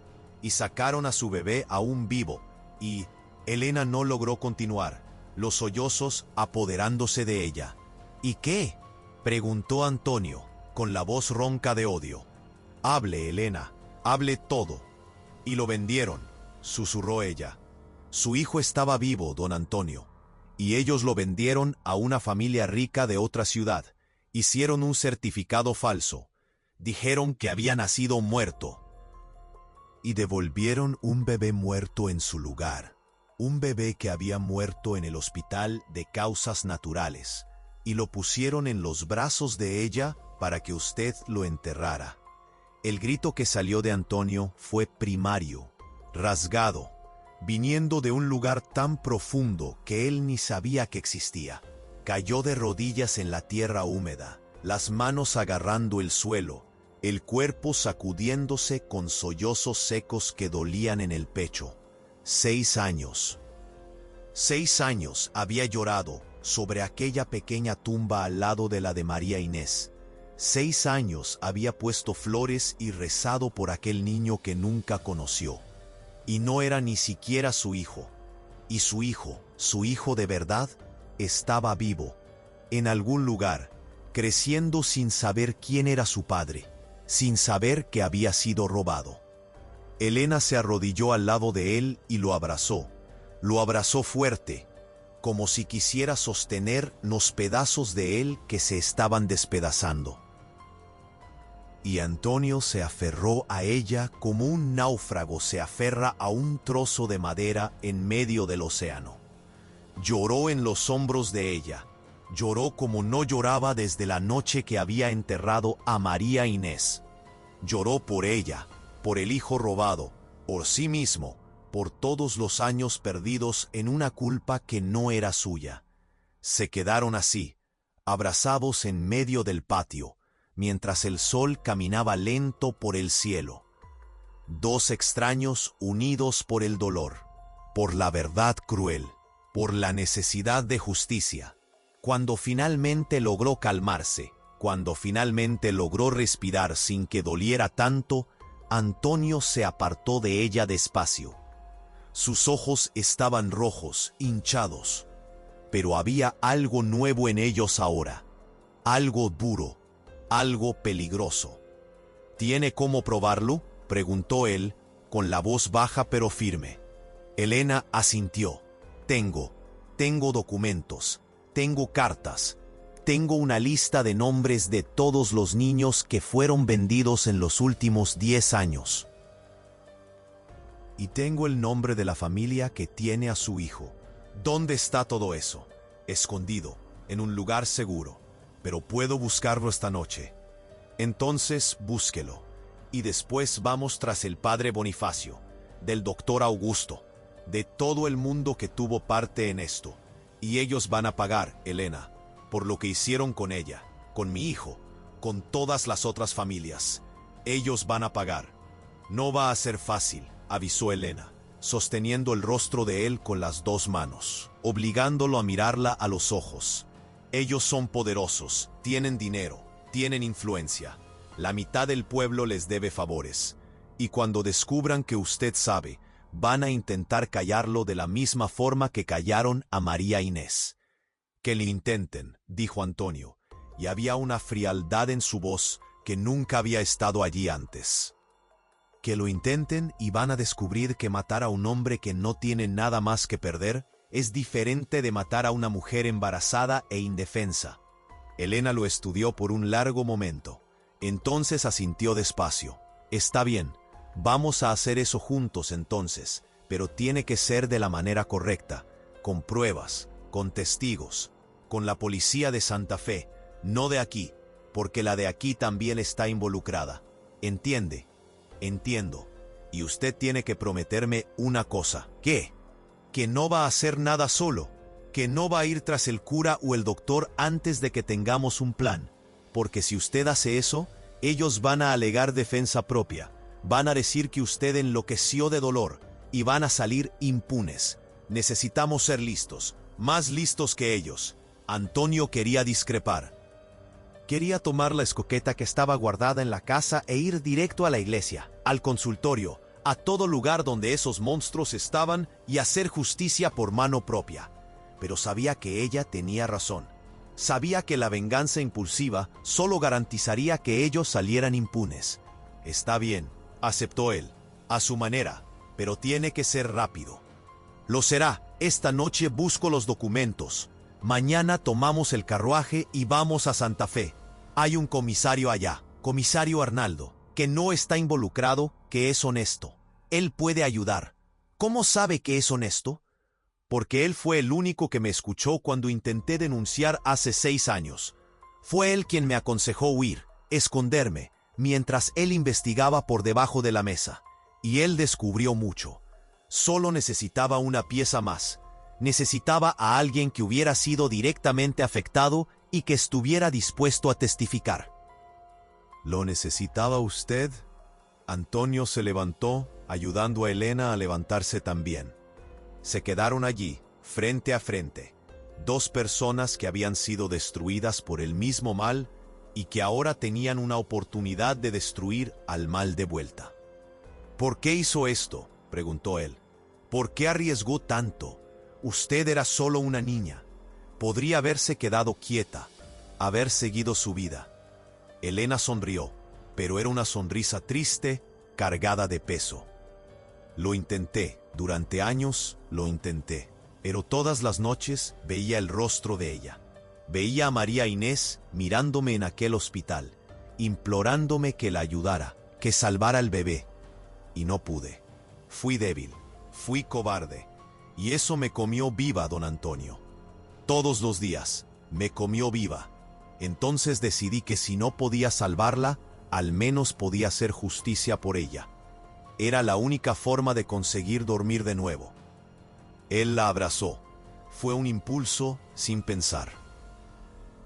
y sacaron a su bebé aún vivo, y Elena no logró continuar, los sollozos apoderándose de ella. ¿Y qué?, preguntó Antonio, con la voz ronca de odio. Hable, Elena, hable todo. Y lo vendieron, susurró ella. Su hijo estaba vivo, don Antonio, y ellos lo vendieron a una familia rica de otra ciudad. Hicieron un certificado falso. Dijeron que había nacido muerto. Y devolvieron un bebé muerto en su lugar. Un bebé que había muerto en el hospital de causas naturales. Y lo pusieron en los brazos de ella para que usted lo enterrara. El grito que salió de Antonio fue primario, rasgado, viniendo de un lugar tan profundo que él ni sabía que existía. Cayó de rodillas en la tierra húmeda, las manos agarrando el suelo, el cuerpo sacudiéndose con sollozos secos que dolían en el pecho. 6 años. 6 años había llorado sobre aquella pequeña tumba al lado de la de María Inés. 6 años había puesto flores y rezado por aquel niño que nunca conoció. Y no era ni siquiera su hijo. Y su hijo de verdad, estaba vivo, en algún lugar, creciendo sin saber quién era su padre, sin saber que había sido robado. Elena se arrodilló al lado de él y lo abrazó fuerte, como si quisiera sostener los pedazos de él que se estaban despedazando. Y Antonio se aferró a ella como un náufrago se aferra a un trozo de madera en medio del océano. Lloró en los hombros de ella, lloró como no lloraba desde la noche que había enterrado a María Inés. Lloró por ella, por el hijo robado, por sí mismo, por todos los años perdidos en una culpa que no era suya. Se quedaron así, abrazados en medio del patio, mientras el sol caminaba lento por el cielo. 2 extraños unidos por el dolor, por la verdad cruel, por la necesidad de justicia. Cuando finalmente logró calmarse, cuando finalmente logró respirar sin que doliera tanto, Antonio se apartó de ella despacio. Sus ojos estaban rojos, hinchados, pero había algo nuevo en ellos ahora, algo duro, algo peligroso. ¿Tiene cómo probarlo?, preguntó él, con la voz baja pero firme. Elena asintió. Tengo documentos, tengo cartas, tengo una lista de nombres de todos los niños que fueron vendidos en los últimos 10 años. Y tengo el nombre de la familia que tiene a su hijo. ¿Dónde está todo eso? Escondido, en un lugar seguro. Pero puedo buscarlo esta noche. Entonces búsquelo. Y después vamos tras el padre Bonifacio, del doctor Augusto, de todo el mundo que tuvo parte en esto. Y ellos van a pagar, Elena, por lo que hicieron con ella, con mi hijo, con todas las otras familias. Ellos van a pagar. No va a ser fácil, avisó Elena, sosteniendo el rostro de él con las 2 manos, obligándolo a mirarla a los ojos. Ellos son poderosos, tienen dinero, tienen influencia. La mitad del pueblo les debe favores. Y cuando descubran que usted sabe, van a intentar callarlo de la misma forma que callaron a María Inés. Que lo intenten, dijo Antonio, y había una frialdad en su voz que nunca había estado allí antes. Que lo intenten y van a descubrir que matar a un hombre que no tiene nada más que perder es diferente de matar a una mujer embarazada e indefensa. Elena lo estudió por un largo momento. Entonces asintió despacio. Está bien, vamos a hacer eso juntos entonces, pero tiene que ser de la manera correcta, con pruebas, con testigos, con la policía de Santa Fe, no de aquí, porque la de aquí también está involucrada. ¿Entiende? Entiendo. Y usted tiene que prometerme una cosa. ¿Qué? Que no va a hacer nada solo, que no va a ir tras el cura o el doctor antes de que tengamos un plan, porque si usted hace eso, ellos van a alegar defensa propia, van a decir que usted enloqueció de dolor y van a salir impunes. Necesitamos ser listos, más listos que ellos. Antonio quería discrepar. Quería tomar la escopeta que estaba guardada en la casa e ir directo a la iglesia, al consultorio, a todo lugar donde esos monstruos estaban y hacer justicia por mano propia. Pero sabía que ella tenía razón. Sabía que la venganza impulsiva solo garantizaría que ellos salieran impunes. Está bien, aceptó él, a su manera, pero tiene que ser rápido. Lo será. Esta noche busco los documentos. Mañana tomamos el carruaje y vamos a Santa Fe. Hay un comisario allá, comisario Arnaldo, que no está involucrado, que es honesto. Él puede ayudar. ¿Cómo sabe que es honesto? Porque él fue el único que me escuchó cuando intenté denunciar hace 6 años. Fue él quien me aconsejó huir, esconderme, mientras él investigaba por debajo de la mesa. Y él descubrió mucho. Solo necesitaba una pieza más. Necesitaba a alguien que hubiera sido directamente afectado y que estuviera dispuesto a testificar. ¿Lo necesitaba usted? Antonio se levantó, ayudando a Elena a levantarse también. Se quedaron allí, frente a frente, 2 personas que habían sido destruidas por el mismo mal y que ahora tenían una oportunidad de destruir al mal de vuelta. ¿Por qué hizo esto?, preguntó él. ¿Por qué arriesgó tanto? Usted era solo una niña. Podría haberse quedado quieta, haber seguido su vida. Elena sonrió, pero era una sonrisa triste, cargada de peso. Lo intenté, durante años lo intenté, pero todas las noches veía el rostro de ella. Veía a María Inés mirándome en aquel hospital, implorándome que la ayudara, que salvara al bebé. Y no pude. Fui débil, fui cobarde, y eso me comió viva, don Antonio. Todos los días, me comió viva. Entonces decidí que si no podía salvarla, al menos podía hacer justicia por ella. Era la única forma de conseguir dormir de nuevo. Él la abrazó. Fue un impulso sin pensar.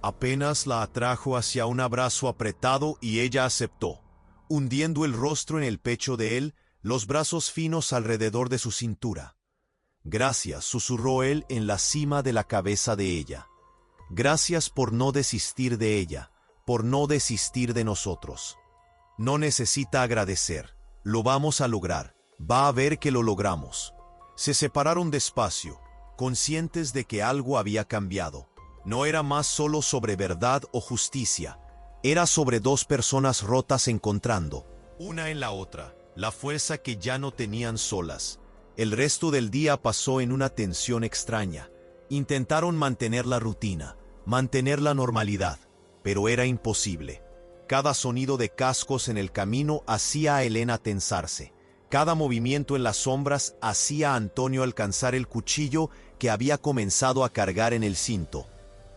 Apenas la atrajo hacia un abrazo apretado y ella aceptó, hundiendo el rostro en el pecho de él, los brazos finos alrededor de su cintura. Gracias, susurró él en la cima de la cabeza de ella. Gracias por no desistir de ella, por no desistir de nosotros. No necesita agradecer, lo vamos a lograr, va a ver que lo logramos. Se separaron despacio, conscientes de que algo había cambiado. No era más solo sobre verdad o justicia, era sobre 2 personas rotas encontrando, una en la otra, la fuerza que ya no tenían solas. El resto del día pasó en una tensión extraña. Intentaron mantener la rutina, mantener la normalidad, pero era imposible. Cada sonido de cascos en el camino hacía a Elena tensarse. Cada movimiento en las sombras hacía a Antonio alcanzar el cuchillo que había comenzado a cargar en el cinto.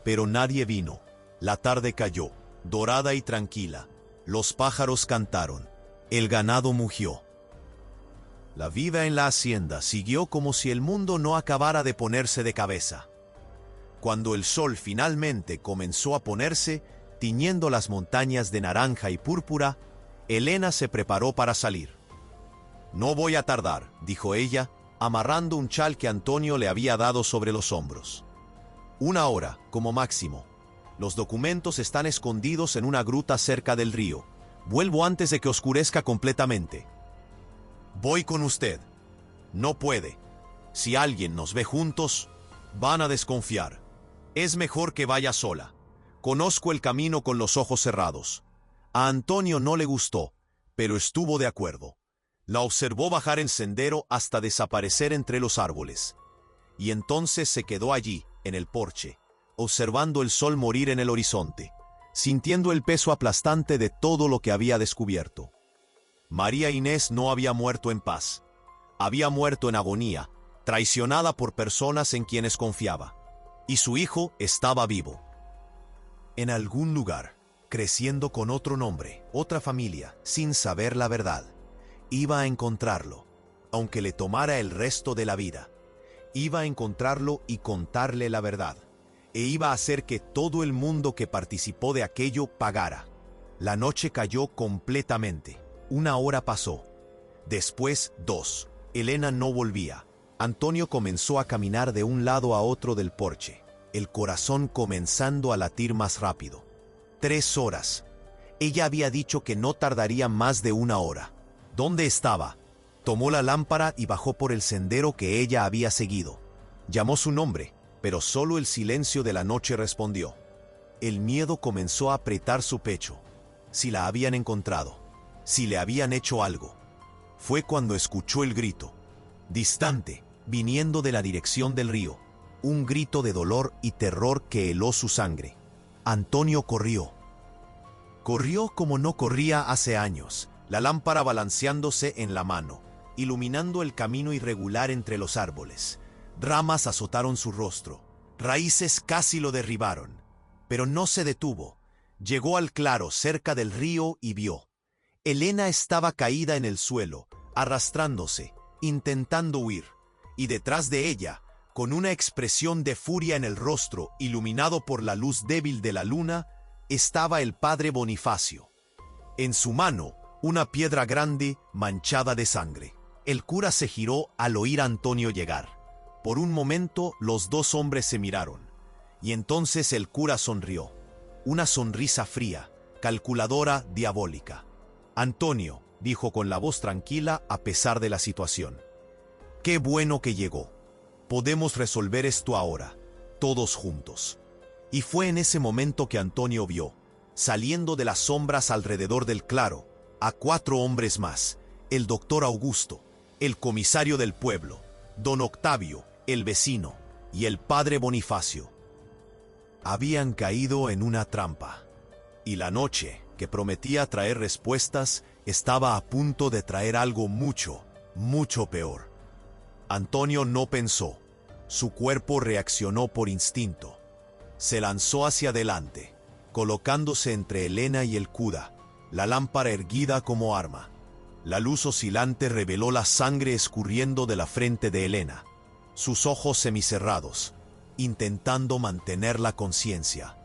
Pero nadie vino. La tarde cayó, dorada y tranquila. Los pájaros cantaron. El ganado mugió. La vida en la hacienda siguió como si el mundo no acabara de ponerse de cabeza. Cuando el sol finalmente comenzó a ponerse, tiñendo las montañas de naranja y púrpura, Elena se preparó para salir. «No voy a tardar», dijo ella, amarrando un chal que Antonio le había dado sobre los hombros. «1 hora, como máximo. Los documentos están escondidos en una gruta cerca del río. Vuelvo antes de que oscurezca completamente». «Voy con usted». «No puede. Si alguien nos ve juntos, van a desconfiar. Es mejor que vaya sola. Conozco el camino con los ojos cerrados». A Antonio no le gustó, pero estuvo de acuerdo. La observó bajar el sendero hasta desaparecer entre los árboles. Y entonces se quedó allí, en el porche, observando el sol morir en el horizonte, sintiendo el peso aplastante de todo lo que había descubierto. María Inés no había muerto en paz. Había muerto en agonía, traicionada por personas en quienes confiaba. Y su hijo estaba vivo. En algún lugar, creciendo con otro nombre, otra familia, sin saber la verdad. Iba a encontrarlo, aunque le tomara el resto de la vida. Iba a encontrarlo y contarle la verdad. E iba a hacer que todo el mundo que participó de aquello pagara. La noche cayó completamente. 1 hora pasó. Después 2. Elena no volvía. Antonio comenzó a caminar de un lado a otro del porche, el corazón comenzando a latir más rápido. 3 horas. Ella había dicho que no tardaría más de 1 hora. ¿Dónde estaba? Tomó la lámpara y bajó por el sendero que ella había seguido. Llamó su nombre, pero solo el silencio de la noche respondió. El miedo comenzó a apretar su pecho. Si la habían encontrado, si le habían hecho algo. Fue cuando escuchó el grito, distante, viniendo de la dirección del río. Un grito de dolor y terror que heló su sangre. Antonio corrió. Corrió como no corría hace años, la lámpara balanceándose en la mano, iluminando el camino irregular entre los árboles. Ramas azotaron su rostro, raíces casi lo derribaron, pero no se detuvo. Llegó al claro cerca del río y vio. Elena estaba caída en el suelo, arrastrándose, intentando huir, y detrás de ella, con una expresión de furia en el rostro, iluminado por la luz débil de la luna, estaba el padre Bonifacio. En su mano, una piedra grande manchada de sangre. El cura se giró al oír a Antonio llegar. Por un momento, los dos hombres se miraron, y entonces el cura sonrió. Una sonrisa fría, calculadora, diabólica. Antonio, dijo con la voz tranquila a pesar de la situación. Qué bueno que llegó. Podemos resolver esto ahora, todos juntos. Y fue en ese momento que Antonio vio, saliendo de las sombras alrededor del claro, a 4 hombres más, el doctor Augusto, el comisario del pueblo, don Octavio, el vecino, y el padre Bonifacio. Habían caído en una trampa, y la noche, que prometía traer respuestas, estaba a punto de traer algo mucho, mucho peor. Antonio no pensó. Su cuerpo reaccionó por instinto. Se lanzó hacia adelante, colocándose entre Elena y el cura, la lámpara erguida como arma. La luz oscilante reveló la sangre escurriendo de la frente de Elena, sus ojos semicerrados, intentando mantener la conciencia.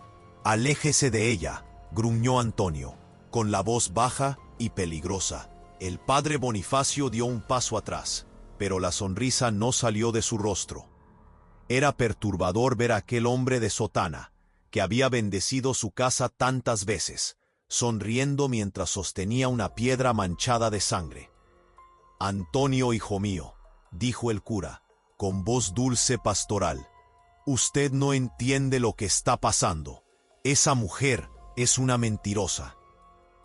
«Aléjese de ella», gruñó Antonio, con la voz baja y peligrosa. El padre Bonifacio dio un paso atrás, pero la sonrisa no salió de su rostro. Era perturbador ver a aquel hombre de sotana, que había bendecido su casa tantas veces, sonriendo mientras sostenía una piedra manchada de sangre. «Antonio, hijo mío», dijo el cura, con voz dulce pastoral, «usted no entiende lo que está pasando. Esa mujer es una mentirosa,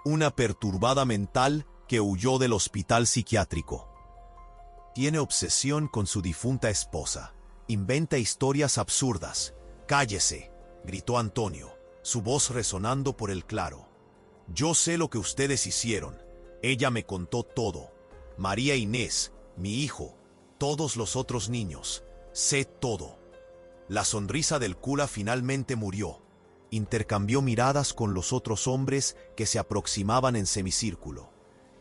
una perturbada mental que huyó del hospital psiquiátrico. Tiene obsesión con su difunta esposa. Inventa historias absurdas. Cállese», gritó Antonio, su voz resonando por el claro. «Yo sé lo que ustedes hicieron. Ella me contó todo. María Inés, mi hijo, todos los otros niños. Sé todo». La sonrisa del cura finalmente murió. Intercambió miradas con los otros hombres que se aproximaban en semicírculo.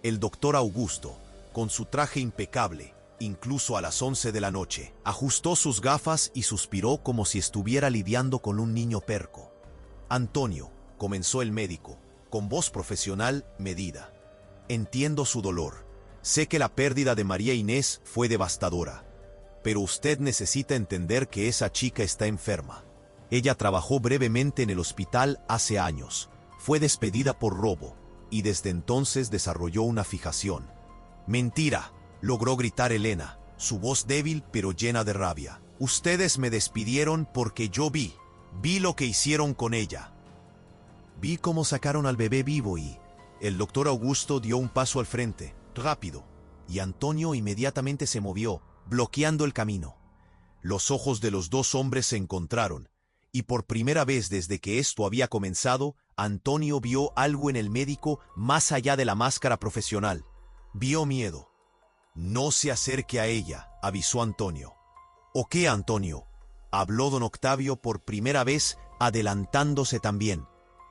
El doctor Augusto, con su traje impecable, incluso a las 11 de la noche, ajustó sus gafas y suspiró como si estuviera lidiando con un niño perco. «Antonio», comenzó el médico, con voz profesional medida. «Entiendo su dolor. Sé que la pérdida de María Inés fue devastadora. Pero usted necesita entender que esa chica está enferma. Ella trabajó brevemente en el hospital hace años. Fue despedida por robo, y desde entonces desarrolló una fijación». «Mentira», logró gritar Elena, su voz débil pero llena de rabia. «Ustedes me despidieron porque yo vi lo que hicieron con ella. Vi cómo sacaron al bebé vivo y...» El doctor Augusto dio un paso al frente, rápido, y Antonio inmediatamente se movió, bloqueando el camino. Los ojos de los dos hombres se encontraron, y por primera vez desde que esto había comenzado, Antonio vio algo en el médico más allá de la máscara profesional. Vio miedo. No se acerque a ella, avisó Antonio. ¿O qué, Antonio? Habló don Octavio por primera vez, adelantándose también.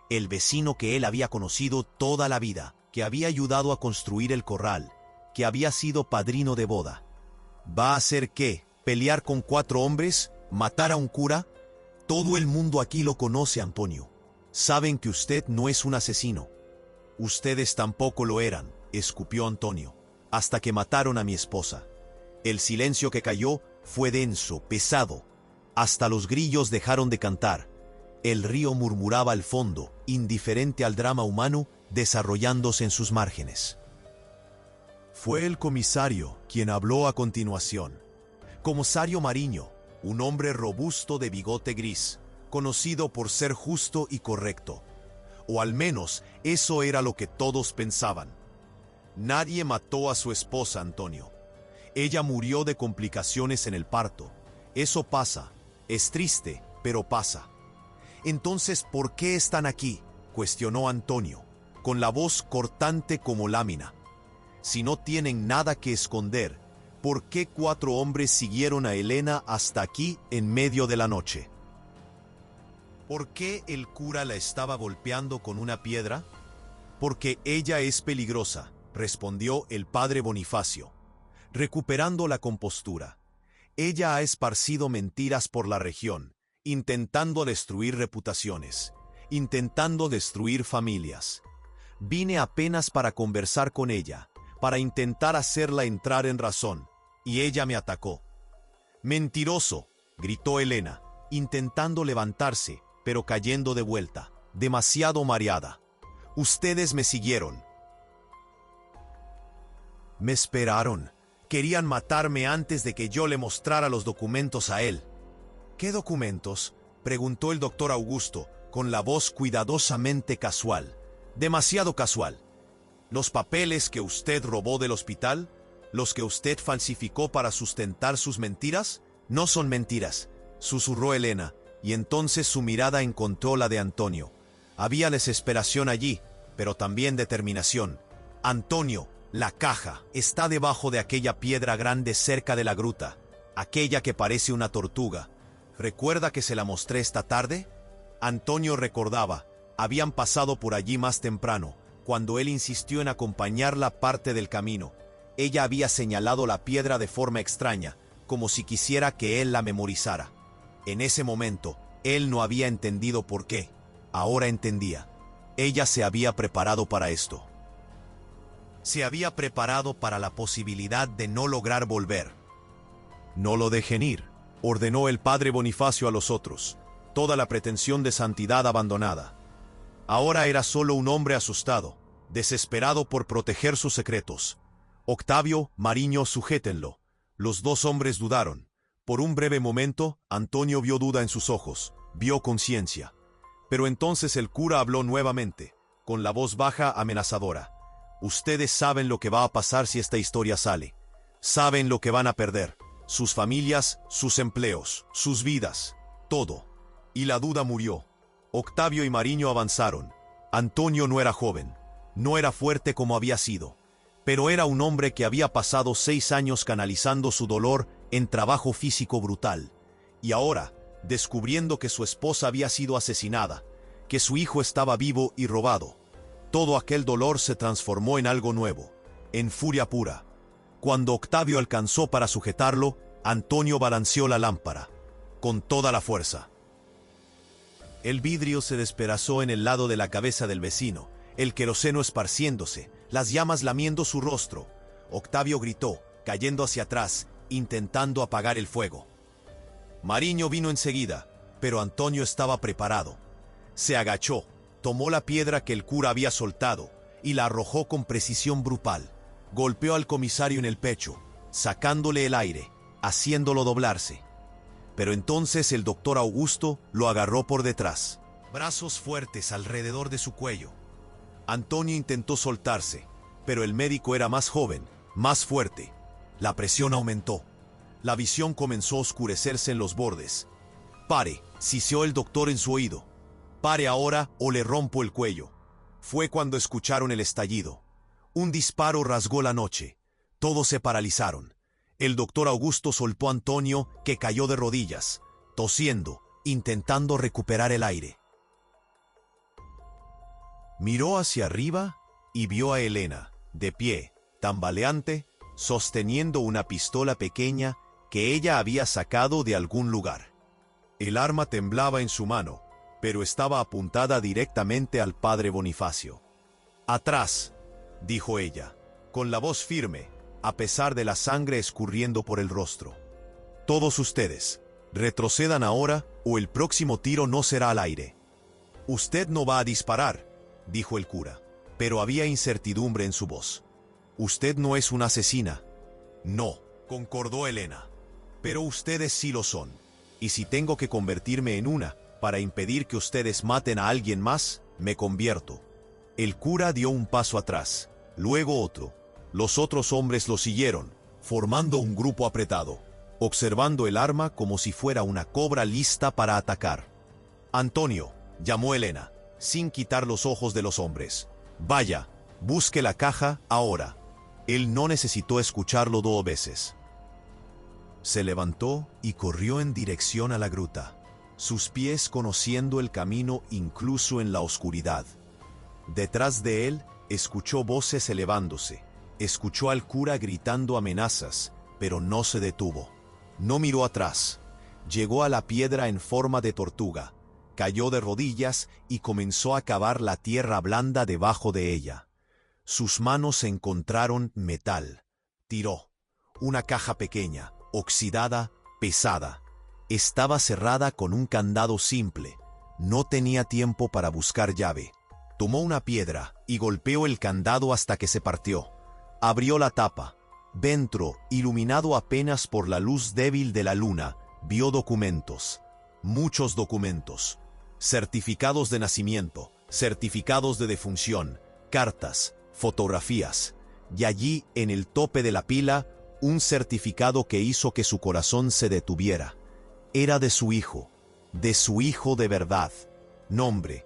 El vecino que él había conocido toda la vida, que había ayudado a construir el corral, que había sido padrino de boda. ¿Va a hacer qué? ¿Pelear con 4 hombres? ¿Matar a un cura? Todo el mundo aquí lo conoce, Antonio. Saben que usted no es un asesino. Ustedes tampoco lo eran, escupió Antonio, hasta que mataron a mi esposa. El silencio que cayó fue denso, pesado. Hasta los grillos dejaron de cantar. El río murmuraba al fondo, indiferente al drama humano desarrollándose en sus márgenes. Fue el comisario quien habló a continuación. Comisario Mariño, un hombre robusto de bigote gris, conocido por ser justo y correcto. O al menos eso era lo que todos pensaban. Nadie mató a su esposa, Antonio. Ella murió de complicaciones en el parto. Eso pasa. Es triste, pero pasa. Entonces, ¿por qué están aquí?, cuestionó Antonio, con la voz cortante como lámina. Si no tienen nada que esconder, ¿por qué 4 hombres siguieron a Elena hasta aquí en medio de la noche? ¿Por qué el cura la estaba golpeando con una piedra? Porque ella es peligrosa, respondió el padre Bonifacio, recuperando la compostura. Ella ha esparcido mentiras por la región, intentando destruir reputaciones, intentando destruir familias. Vine apenas para conversar con ella, para intentar hacerla entrar en razón, y ella me atacó. «Mentiroso», gritó Elena, intentando levantarse, pero cayendo de vuelta, demasiado mareada. «Ustedes me siguieron. Me esperaron. Querían matarme antes de que yo le mostrara los documentos a él». «¿Qué documentos?», preguntó el doctor Augusto, con la voz cuidadosamente casual. «Demasiado casual. ¿Los papeles que usted robó del hospital? ¿Los que usted falsificó para sustentar sus mentiras?» «No son mentiras», susurró Elena, y entonces su mirada encontró la de Antonio. Había desesperación allí, pero también determinación. «Antonio, la caja está debajo de aquella piedra grande cerca de la gruta, aquella que parece una tortuga. ¿Recuerda que se la mostré esta tarde?». Antonio recordaba. Habían pasado por allí más temprano, cuando él insistió en acompañarla parte del camino. Ella había señalado la piedra de forma extraña, como si quisiera que él la memorizara. En ese momento, él no había entendido por qué. Ahora entendía. Ella se había preparado para esto. Se había preparado para la posibilidad de no lograr volver. «No lo dejen ir», ordenó el padre Bonifacio a los otros, toda la pretensión de santidad abandonada. Ahora era solo un hombre asustado, desesperado por proteger sus secretos. «Octavio, Mariño, sujétenlo». Los 2 hombres dudaron. Por un breve momento, Antonio vio duda en sus ojos, vio conciencia. Pero entonces el cura habló nuevamente, con la voz baja amenazadora. «Ustedes saben lo que va a pasar si esta historia sale. Saben lo que van a perder. Sus familias, sus empleos, sus vidas, todo». Y la duda murió. Octavio y Mariño avanzaron. Antonio no era joven, no era fuerte como había sido, pero era un hombre que había pasado 6 años canalizando su dolor en trabajo físico brutal. Y ahora, descubriendo que su esposa había sido asesinada, que su hijo estaba vivo y robado, todo aquel dolor se transformó en algo nuevo, en furia pura. Cuando Octavio alcanzó para sujetarlo, Antonio balanceó la lámpara, con toda la fuerza. El vidrio se despedazó en el lado de la cabeza del vecino, el queroseno esparciéndose, las llamas lamiendo su rostro. Octavio gritó, cayendo hacia atrás, intentando apagar el fuego. Mariño vino enseguida, pero Antonio estaba preparado. Se agachó, tomó la piedra que el cura había soltado y la arrojó con precisión brutal. Golpeó al comisario en el pecho, sacándole el aire, haciéndolo doblarse. Pero entonces el doctor Augusto lo agarró por detrás, brazos fuertes alrededor de su cuello. Antonio intentó soltarse, pero el médico era más joven, más fuerte. La presión aumentó. La visión comenzó a oscurecerse en los bordes. «Pare», siseó el doctor en su oído. «Pare ahora o le rompo el cuello». Fue cuando escucharon el estallido. Un disparo rasgó la noche. Todos se paralizaron. El doctor Augusto soltó a Antonio, que cayó de rodillas, tosiendo, intentando recuperar el aire. Miró hacia arriba y vio a Elena, de pie, tambaleante, sosteniendo una pistola pequeña que ella había sacado de algún lugar. El arma temblaba en su mano, pero estaba apuntada directamente al padre Bonifacio. «Atrás», dijo ella, con la voz firme, a pesar de la sangre escurriendo por el rostro. «Todos ustedes, retrocedan ahora o el próximo tiro no será al aire». «Usted no va a disparar», dijo el cura, pero había incertidumbre en su voz. «Usted no es una asesina». «No», concordó Elena, «pero ustedes sí lo son. Y si tengo que convertirme en una, para impedir que ustedes maten a alguien más, me convierto». El cura dio un paso atrás, luego otro. Los otros hombres lo siguieron, formando un grupo apretado, observando el arma como si fuera una cobra lista para atacar. «Antonio», llamó Elena, sin quitar los ojos de los hombres. «Vaya, busque la caja ahora». Él no necesitó escucharlo 2 veces. Se levantó y corrió en dirección a la gruta, sus pies conociendo el camino incluso en la oscuridad. Detrás de él, escuchó voces elevándose, escuchó al cura gritando amenazas, pero no se detuvo. No miró atrás. Llegó a la piedra en forma de tortuga, cayó de rodillas y comenzó a cavar la tierra blanda debajo de ella. Sus manos encontraron metal. Tiró. Una caja pequeña, oxidada, pesada. Estaba cerrada con un candado simple. No tenía tiempo para buscar llave. Tomó una piedra y golpeó el candado hasta que se partió. Abrió la tapa. Dentro, iluminado apenas por la luz débil de la luna, vio documentos. Muchos documentos. Certificados de nacimiento, certificados de defunción, cartas, fotografías. Y allí, en el tope de la pila, un certificado que hizo que su corazón se detuviera. Era de su hijo de verdad. Nombre: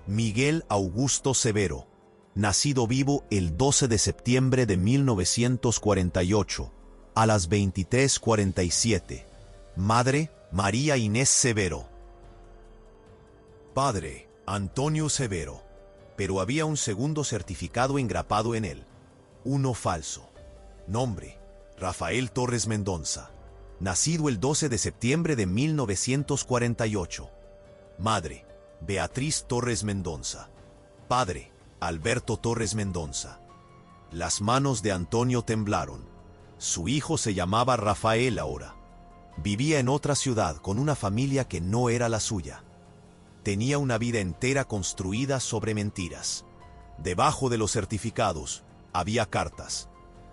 Miguel Augusto Severo, nacido vivo el 12 de septiembre de 1948, a las 23:47. Madre: María Inés Severo. Padre: Antonio Severo. Pero había un segundo certificado engrapado en él. Uno falso. Nombre: Rafael Torres Mendonza, nacido el 12 de septiembre de 1948. Madre: Beatriz Torres Mendonza. Padre: Alberto Torres Mendonza. Las manos de Antonio temblaron. Su hijo se llamaba Rafael ahora. Vivía en otra ciudad con una familia que no era la suya. Tenía una vida entera construida sobre mentiras. Debajo de los certificados había cartas,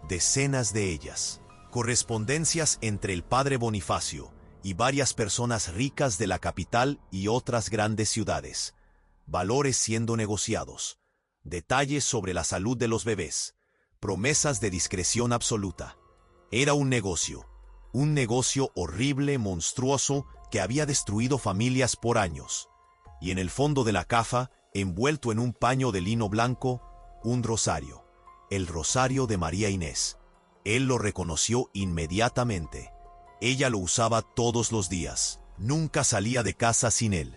decenas de ellas, correspondencias entre el padre Bonifacio y varias personas ricas de la capital y otras grandes ciudades. Valores siendo negociados, detalles sobre la salud de los bebés, promesas de discreción absoluta. Era un negocio horrible, monstruoso, que había destruido familias por años. Y en el fondo de la caja, envuelto en un paño de lino blanco, un rosario. El rosario de María Inés. Él lo reconoció inmediatamente. Ella lo usaba todos los días. Nunca salía de casa sin él.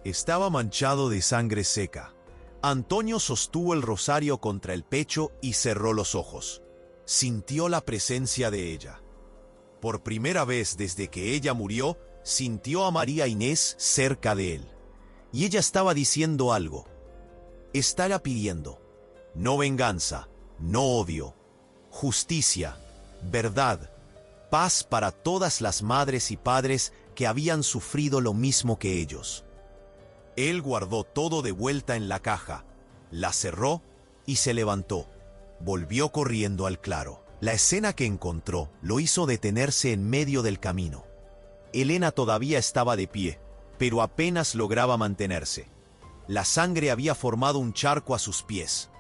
Estaba manchado de sangre seca. Antonio sostuvo el rosario contra el pecho y cerró los ojos. Sintió la presencia de ella. Por primera vez desde que ella murió, sintió a María Inés cerca de él. Y ella estaba diciendo algo. Estaba pidiendo: no venganza, no odio, justicia, verdad, paz para todas las madres y padres que habían sufrido lo mismo que ellos. Él guardó todo de vuelta en la caja, la cerró y se levantó. Volvió corriendo al claro. La escena que encontró lo hizo detenerse en medio del camino. Elena todavía estaba de pie, pero apenas lograba mantenerse. La sangre había formado un charco a sus pies.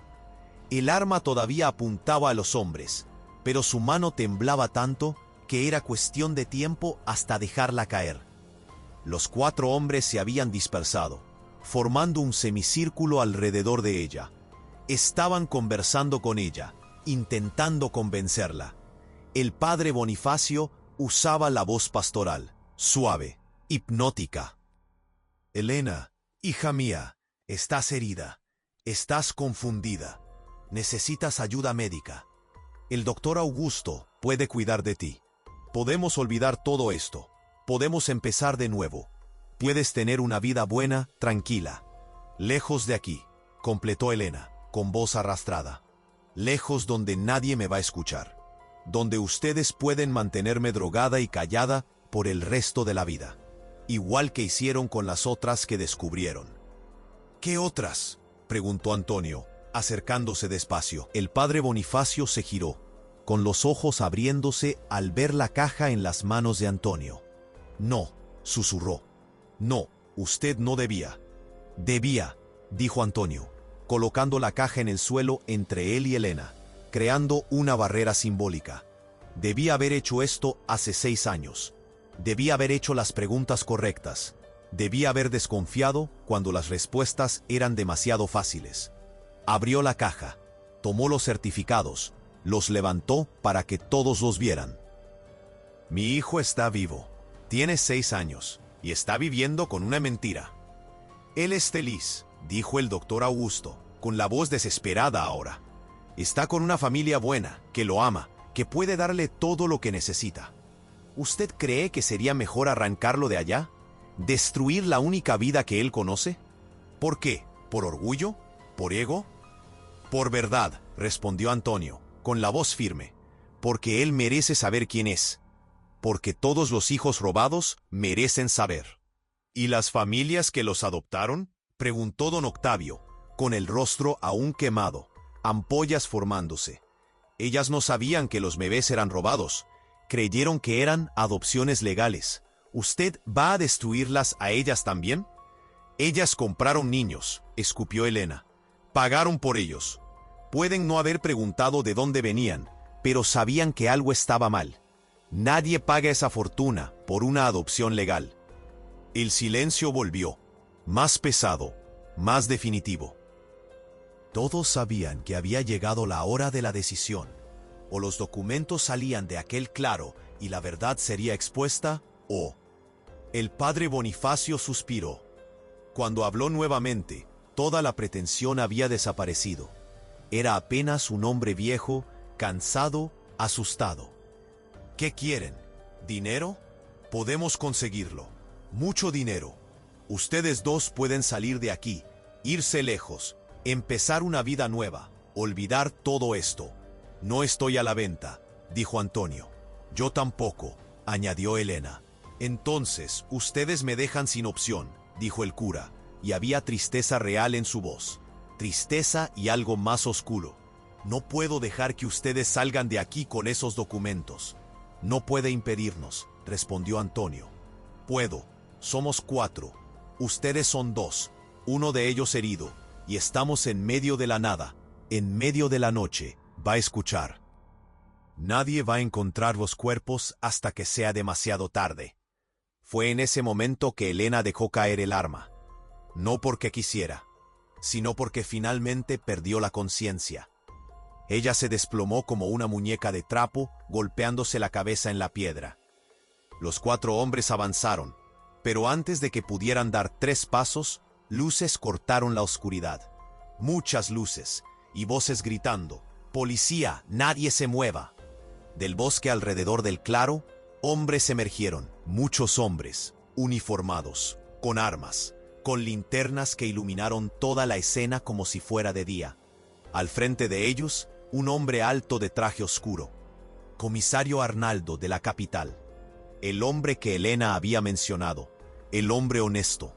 El arma todavía apuntaba a los hombres, pero su mano temblaba tanto que era cuestión de tiempo hasta dejarla caer. Los 4 hombres se habían dispersado, formando un semicírculo alrededor de ella. Estaban conversando con ella, intentando convencerla. El padre Bonifacio usaba la voz pastoral, suave, hipnótica. Elena, hija mía, estás herida, estás confundida, necesitas ayuda médica. El doctor Augusto puede cuidar de ti. Podemos olvidar todo esto, podemos empezar de nuevo. Puedes tener una vida buena, tranquila. Lejos de aquí, completó Elena, con voz arrastrada. Lejos donde nadie me va a escuchar. Donde ustedes pueden mantenerme drogada y callada por el resto de la vida. Igual que hicieron con las otras que descubrieron. ¿Qué otras?, preguntó Antonio, acercándose despacio. El padre Bonifacio se giró, con los ojos abriéndose al ver la caja en las manos de Antonio. No, susurró. No, usted no debía. Debía, dijo Antonio, colocando la caja en el suelo entre él y Elena, creando una barrera simbólica. Debía haber hecho esto hace 6 años. Debía haber hecho las preguntas correctas. Debía haber desconfiado cuando las respuestas eran demasiado fáciles. Abrió la caja, tomó los certificados, los levantó para que todos los vieran. Mi hijo está vivo, tiene 6 años, y está viviendo con una mentira. Él es feliz, dijo el doctor Augusto, con la voz desesperada ahora. Está con una familia buena, que lo ama, que puede darle todo lo que necesita. ¿Usted cree que sería mejor arrancarlo de allá? ¿Destruir la única vida que él conoce? ¿Por qué? ¿Por orgullo? ¿Por ego? Por verdad, respondió Antonio, con la voz firme, porque él merece saber quién es. Porque todos los hijos robados merecen saber. ¿Y las familias que los adoptaron?, preguntó don Octavio, con el rostro aún quemado, ampollas formándose. Ellas no sabían que los bebés eran robados, creyeron que eran adopciones legales. ¿Usted va a destruirlas a ellas también? Ellas compraron niños, escupió Elena. Pagaron por ellos. Pueden no haber preguntado de dónde venían, pero sabían que algo estaba mal. Nadie paga esa fortuna por una adopción legal. El silencio volvió, más pesado, más definitivo. Todos sabían que había llegado la hora de la decisión. O los documentos salían de aquel claro y la verdad sería expuesta, o... El padre Bonifacio suspiró. Cuando habló nuevamente, toda la pretensión había desaparecido. Era apenas un hombre viejo, cansado, asustado. ¿Qué quieren? ¿Dinero? Podemos conseguirlo. Mucho dinero. Ustedes dos pueden salir de aquí, irse lejos, empezar una vida nueva, olvidar todo esto. No estoy a la venta, dijo Antonio. Yo tampoco, añadió Elena. Entonces, ustedes me dejan sin opción, dijo el cura, y había tristeza real en su voz. Tristeza y algo más oscuro. No puedo dejar que ustedes salgan de aquí con esos documentos. No puede impedirnos, respondió Antonio. Puedo. Somos 4. Ustedes son 2. Uno de ellos herido. Y estamos en medio de la nada. En medio de la noche. Va a escuchar. Nadie va a encontrar los cuerpos hasta que sea demasiado tarde. Fue en ese momento que Elena dejó caer el arma. No porque quisiera, sino porque finalmente perdió la conciencia. Ella se desplomó como una muñeca de trapo, golpeándose la cabeza en la piedra. Los 4 hombres avanzaron, pero antes de que pudieran dar 3 pasos, luces cortaron la oscuridad. Muchas luces, y voces gritando, «¡Policía, nadie se mueva!». Del bosque alrededor del claro, hombres emergieron, muchos hombres, uniformados, con armas, con linternas que iluminaron toda la escena como si fuera de día. Al frente de ellos, un hombre alto de traje oscuro. Comisario Arnaldo de la capital. El hombre que Elena había mencionado. El hombre honesto.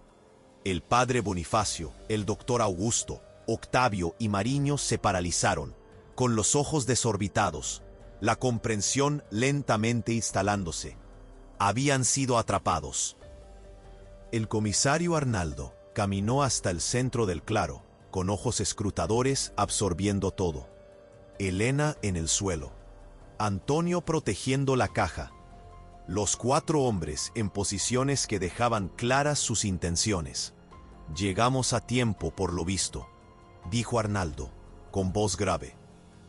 El padre Bonifacio, el doctor Augusto, Octavio y Mariño se paralizaron, con los ojos desorbitados, la comprensión lentamente instalándose. Habían sido atrapados. El comisario Arnaldo caminó hasta el centro del claro, con ojos escrutadores absorbiendo todo. Elena en el suelo. Antonio protegiendo la caja. Los 4 hombres en posiciones que dejaban claras sus intenciones. Llegamos a tiempo por lo visto, dijo Arnaldo. con voz grave.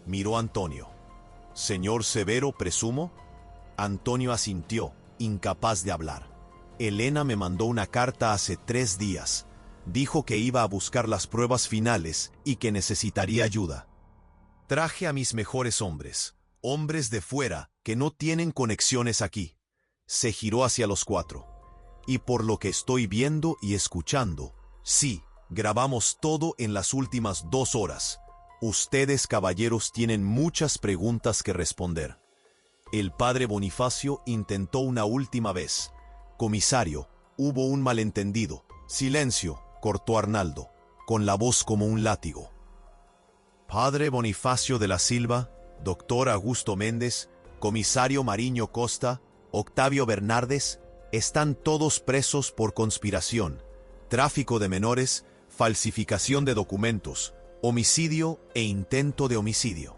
Miró a Antonio. «Señor Severo, presumo». Antonio asintió, incapaz de hablar. «Elena me mandó una carta hace 3 días. Dijo que iba a buscar las pruebas finales y que necesitaría ayuda. Traje a mis mejores hombres, hombres de fuera que no tienen conexiones aquí». Se giró hacia los 4. «Y por lo que estoy viendo y escuchando, sí, grabamos todo en las últimas 2 horas. Ustedes, caballeros, tienen muchas preguntas que responder». El padre Bonifacio intentó una última vez. «Comisario, hubo un malentendido». «Silencio», cortó Arnaldo, con la voz como un látigo. «Padre Bonifacio de la Silva, doctor Augusto Méndez, comisario Mariño Costa, Octavio Bernardes, están todos presos por conspiración, tráfico de menores, falsificación de documentos, homicidio e intento de homicidio.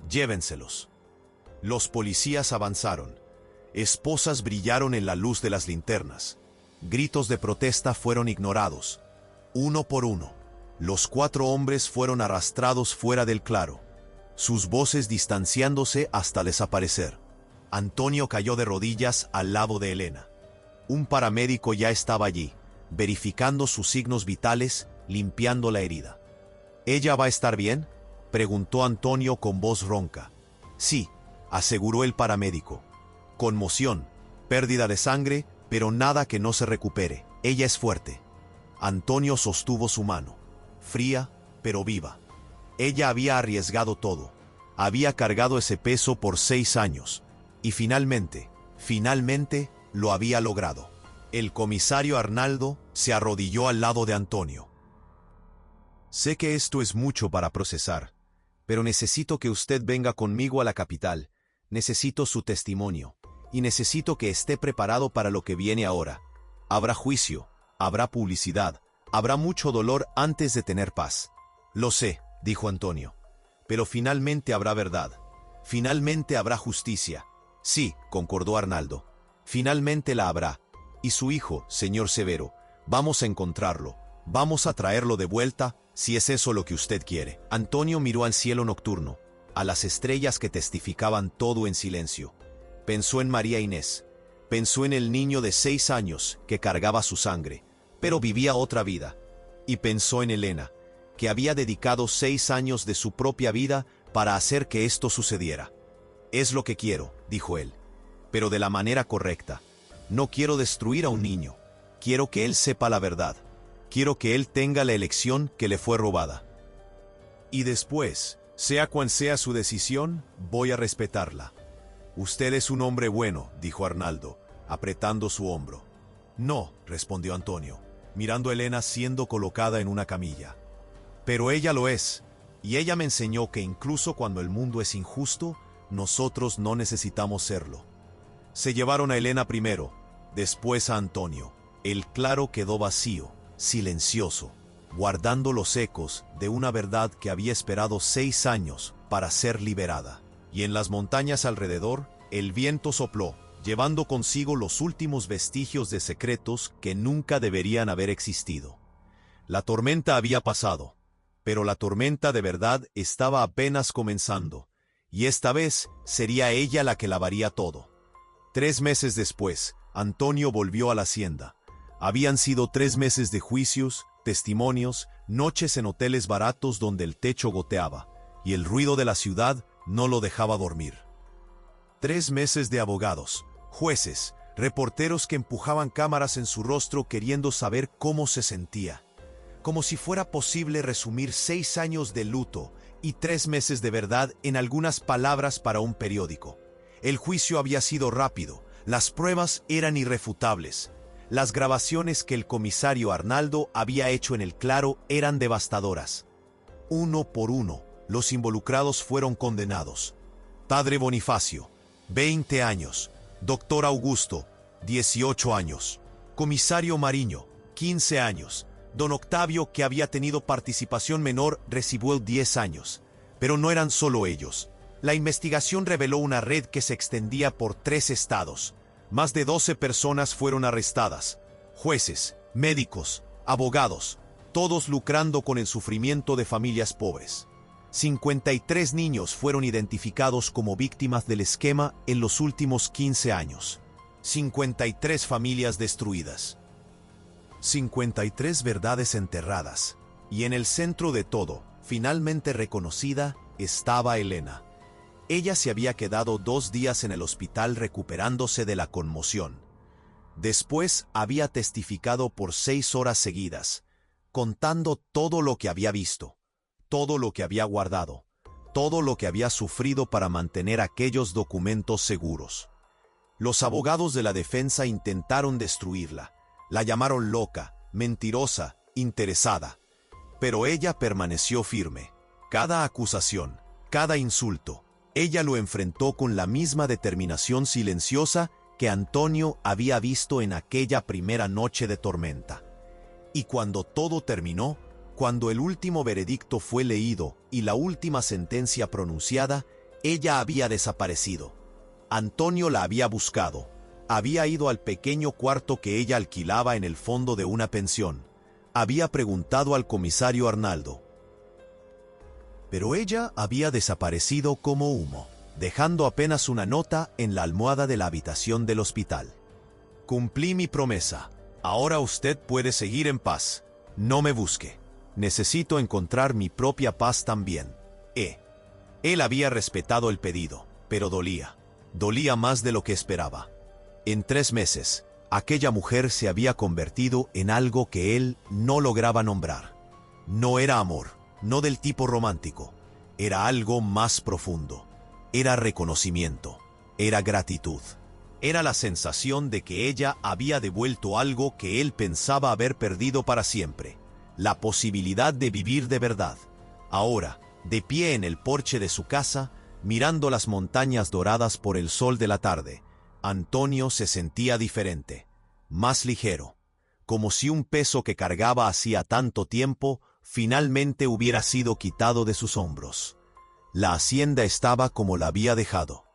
Llévenselos». Los policías avanzaron. Esposas brillaron en la luz de las linternas. Gritos de protesta fueron ignorados. Uno por uno, los 4 hombres fueron arrastrados fuera del claro, sus voces distanciándose hasta desaparecer. Antonio cayó de rodillas al lado de Elena. Un paramédico ya estaba allí, verificando sus signos vitales, limpiando la herida. «¿Ella va a estar bien?», preguntó Antonio con voz ronca. «Sí», aseguró el paramédico. «Conmoción, pérdida de sangre, pero nada que no se recupere. Ella es fuerte». Antonio sostuvo su mano, fría, pero viva. Ella había arriesgado todo. Había cargado ese peso por 6 años. Y finalmente, lo había logrado. El comisario Arnaldo se arrodilló al lado de Antonio. «Sé que esto es mucho para procesar, pero necesito que usted venga conmigo a la capital. Necesito su testimonio, y necesito que esté preparado para lo que viene ahora. Habrá juicio, habrá publicidad, habrá mucho dolor antes de tener paz». «Lo sé», dijo Antonio, «pero finalmente habrá verdad. Finalmente habrá justicia». «Sí», concordó Arnaldo, «finalmente la habrá. Y su hijo, señor Severo, vamos a encontrarlo. Vamos a traerlo de vuelta, si es eso lo que usted quiere». Antonio miró al cielo nocturno, a las estrellas que testificaban todo en silencio. Pensó en María Inés. Pensó en el niño de 6 años que cargaba su sangre, pero vivía otra vida. Y pensó en Elena, que había dedicado 6 años de su propia vida para hacer que esto sucediera. «Es lo que quiero», dijo él, «pero de la manera correcta. No quiero destruir a un niño. Quiero que él sepa la verdad. Quiero que él tenga la elección que le fue robada. Y después, sea cual sea su decisión, voy a respetarla». «Usted es un hombre bueno», dijo Arnaldo, apretando su hombro. «No», respondió Antonio, mirando a Elena siendo colocada en una camilla. «Pero ella lo es, y ella me enseñó que incluso cuando el mundo es injusto, nosotros no necesitamos serlo». Se llevaron a Elena primero, después a Antonio. El claro quedó vacío, silencioso, guardando los ecos de una verdad que había esperado 6 años para ser liberada. Y en las montañas alrededor, el viento sopló, llevando consigo los últimos vestigios de secretos que nunca deberían haber existido. La tormenta había pasado, pero la tormenta de verdad estaba apenas comenzando, y esta vez sería ella la que lavaría todo. 3 meses después, Antonio volvió a la hacienda. Habían sido 3 meses de juicios, testimonios, noches en hoteles baratos donde el techo goteaba, y el ruido de la ciudad no lo dejaba dormir. 3 meses de abogados, jueces, reporteros que empujaban cámaras en su rostro queriendo saber cómo se sentía. Como si fuera posible resumir 6 años de luto y 3 meses de verdad en algunas palabras para un periódico. El juicio había sido rápido, las pruebas eran irrefutables. Las grabaciones que el comisario Arnaldo había hecho en el claro eran devastadoras. Uno por uno, los involucrados fueron condenados. Padre Bonifacio, 20 años. Doctor Augusto, 18 años. Comisario Mariño, 15 años. Don Octavio, que había tenido participación menor, recibió 10 años. Pero no eran solo ellos. La investigación reveló una red que se extendía por 3 estados. Más de 12 personas fueron arrestadas. Jueces, médicos, abogados, todos lucrando con el sufrimiento de familias pobres. 53 niños fueron identificados como víctimas del esquema en los últimos 15 años. 53 familias destruidas. 53 verdades enterradas. Y en el centro de todo, finalmente reconocida, estaba Elena. Ella se había quedado 2 días en el hospital recuperándose de la conmoción. Después había testificado por 6 horas seguidas, contando todo lo que había visto, todo lo que había guardado, todo lo que había sufrido para mantener aquellos documentos seguros. Los abogados de la defensa intentaron destruirla. La llamaron loca, mentirosa, interesada. Pero ella permaneció firme. Cada acusación, cada insulto, ella lo enfrentó con la misma determinación silenciosa que Antonio había visto en aquella primera noche de tormenta. Y cuando todo terminó, cuando el último veredicto fue leído y la última sentencia pronunciada, ella había desaparecido. Antonio la había buscado. Había ido al pequeño cuarto que ella alquilaba en el fondo de una pensión. Había preguntado al comisario Arnaldo. Pero ella había desaparecido como humo, dejando apenas una nota en la almohada de la habitación del hospital. Cumplí mi promesa. Ahora usted puede seguir en paz. No me busque. Necesito encontrar mi propia paz también. Él había respetado el pedido, pero dolía. Dolía más de lo que esperaba. En 3 meses, aquella mujer se había convertido en algo que él no lograba nombrar. No era amor, no del tipo romántico. Era algo más profundo. Era reconocimiento. Era gratitud. Era la sensación de que ella había devuelto algo que él pensaba haber perdido para siempre. La posibilidad de vivir de verdad. Ahora, de pie en el porche de su casa, mirando las montañas doradas por el sol de la tarde, Antonio se sentía diferente, más ligero, como si un peso que cargaba hacía tanto tiempo finalmente hubiera sido quitado de sus hombros. La hacienda estaba como la había dejado.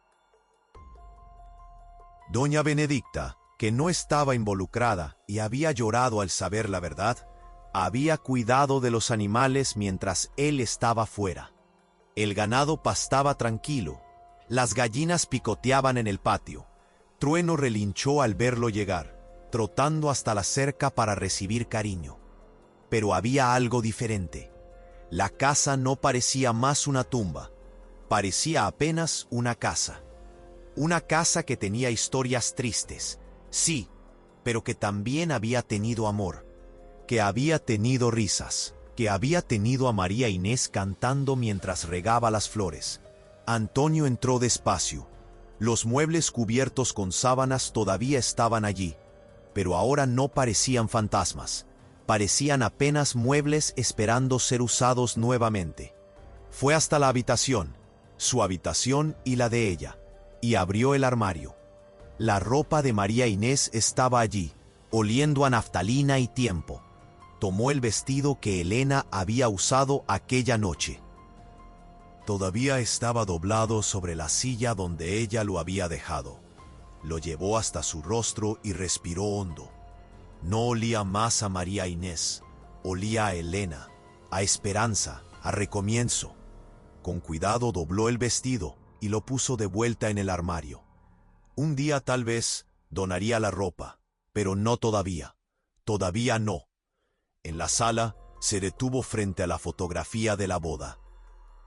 Doña Benedicta, que no estaba involucrada y había llorado al saber la verdad, había cuidado de los animales mientras él estaba fuera. El ganado pastaba tranquilo, las gallinas picoteaban en el patio. Trueno relinchó al verlo llegar, trotando hasta la cerca para recibir cariño. Pero había algo diferente. La casa no parecía más una tumba, parecía apenas una casa. Una casa que tenía historias tristes, sí, pero que también había tenido amor, que había tenido risas, que había tenido a María Inés cantando mientras regaba las flores. Antonio entró despacio. Los muebles cubiertos con sábanas todavía estaban allí, pero ahora no parecían fantasmas. Parecían apenas muebles esperando ser usados nuevamente. Fue hasta la habitación, su habitación y la de ella, y abrió el armario. La ropa de María Inés estaba allí, oliendo a naftalina y tiempo. Tomó el vestido que Elena había usado aquella noche. Todavía estaba doblado sobre la silla donde ella lo había dejado. Lo llevó hasta su rostro y respiró hondo. No olía más a María Inés, olía a Elena, a esperanza, a recomienzo. Con cuidado dobló el vestido y lo puso de vuelta en el armario. Un día tal vez donaría la ropa, pero no todavía. Todavía no. En la sala se detuvo frente a la fotografía de la boda.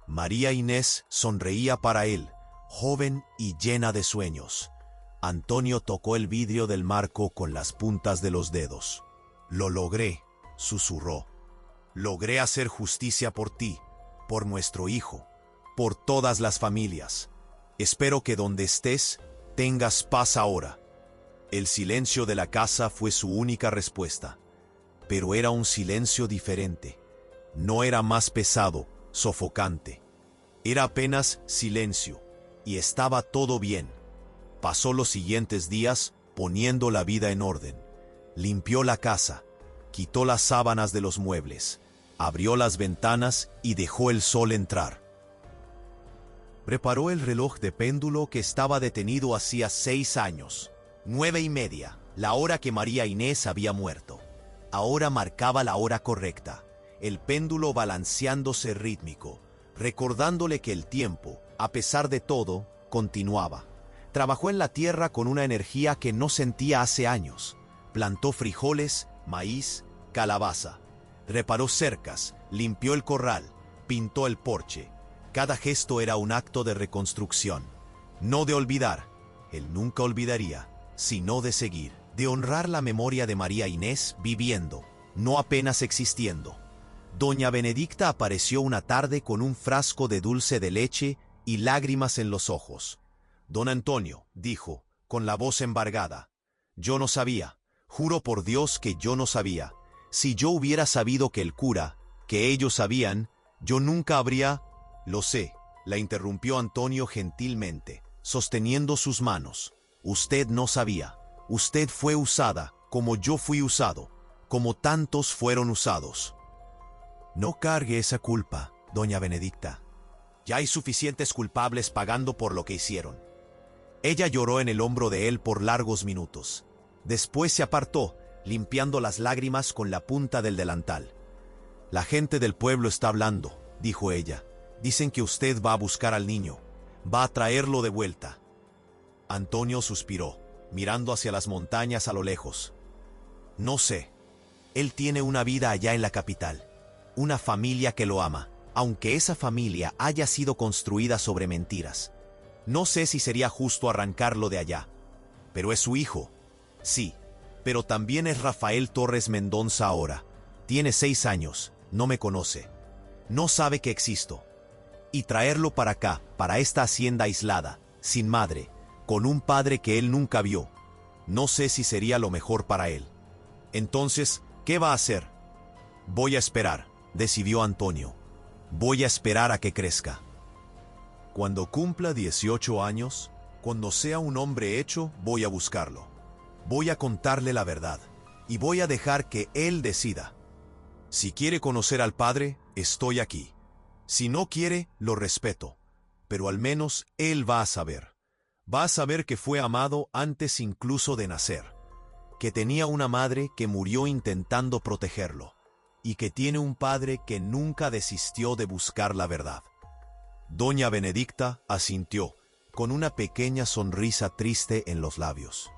María Inés sonreía para él, joven y llena de sueños. Antonio tocó el vidrio del marco con las puntas de los dedos. «Lo logré», susurró. «Logré hacer justicia por ti, por nuestro hijo, por todas las familias. Espero que donde estés, tengas paz ahora». El silencio de la casa fue su única respuesta. Pero era un silencio diferente. No era más pesado, sofocante. Era apenas silencio, y estaba todo bien. Pasó los siguientes días poniendo la vida en orden. Limpió la casa, quitó las sábanas de los muebles, abrió las ventanas y dejó el sol entrar. Preparó el reloj de péndulo que estaba detenido hacía 6 años. 9:30, la hora que María Inés había muerto. Ahora marcaba la hora correcta, el péndulo balanceándose rítmico, recordándole que el tiempo, a pesar de todo, continuaba. Trabajó en la tierra con una energía que no sentía hace años. Plantó frijoles, maíz, calabaza. Reparó cercas, limpió el corral, pintó el porche. Cada gesto era un acto de reconstrucción. No de olvidar, él nunca olvidaría, sino de seguir, de honrar la memoria de María Inés viviendo, no apenas existiendo. Doña Benedicta apareció una tarde con un frasco de dulce de leche y lágrimas en los ojos. Don Antonio, dijo, con la voz embargada, yo no sabía, juro por Dios que yo no sabía. Si yo hubiera sabido que el cura, que ellos sabían, yo nunca habría... Lo sé, la interrumpió Antonio gentilmente, sosteniendo sus manos. Usted no sabía. Usted fue usada, como yo fui usado, como tantos fueron usados. No cargue esa culpa, doña Benedicta. Ya hay suficientes culpables pagando por lo que hicieron. Ella lloró en el hombro de él por largos minutos. Después se apartó, limpiando las lágrimas con la punta del delantal. La gente del pueblo está hablando, dijo ella. Dicen que usted va a buscar al niño, va a traerlo de vuelta. Antonio suspiró, mirando hacia las montañas a lo lejos. No sé. Él tiene una vida allá en la capital, una familia que lo ama, aunque esa familia haya sido construida sobre mentiras. No sé si sería justo arrancarlo de allá. Pero es su hijo. Sí, pero también es Rafael Torres Mendonza ahora. Tiene 6 años, no me conoce. No sabe que existo. Y traerlo para acá, para esta hacienda aislada, sin madre, con un padre que él nunca vio. No sé si sería lo mejor para él. Entonces, ¿qué va a hacer? Voy a esperar, decidió Antonio. Voy a esperar a que crezca. Cuando cumpla 18 años, cuando sea un hombre hecho, voy a buscarlo. Voy a contarle la verdad, y voy a dejar que él decida. Si quiere conocer al padre, estoy aquí. Si no quiere, lo respeto. Pero al menos él va a saber. Va a saber que fue amado antes incluso de nacer. Que tenía una madre que murió intentando protegerlo. Y que tiene un padre que nunca desistió de buscar la verdad. Doña Benedicta asintió, con una pequeña sonrisa triste en los labios.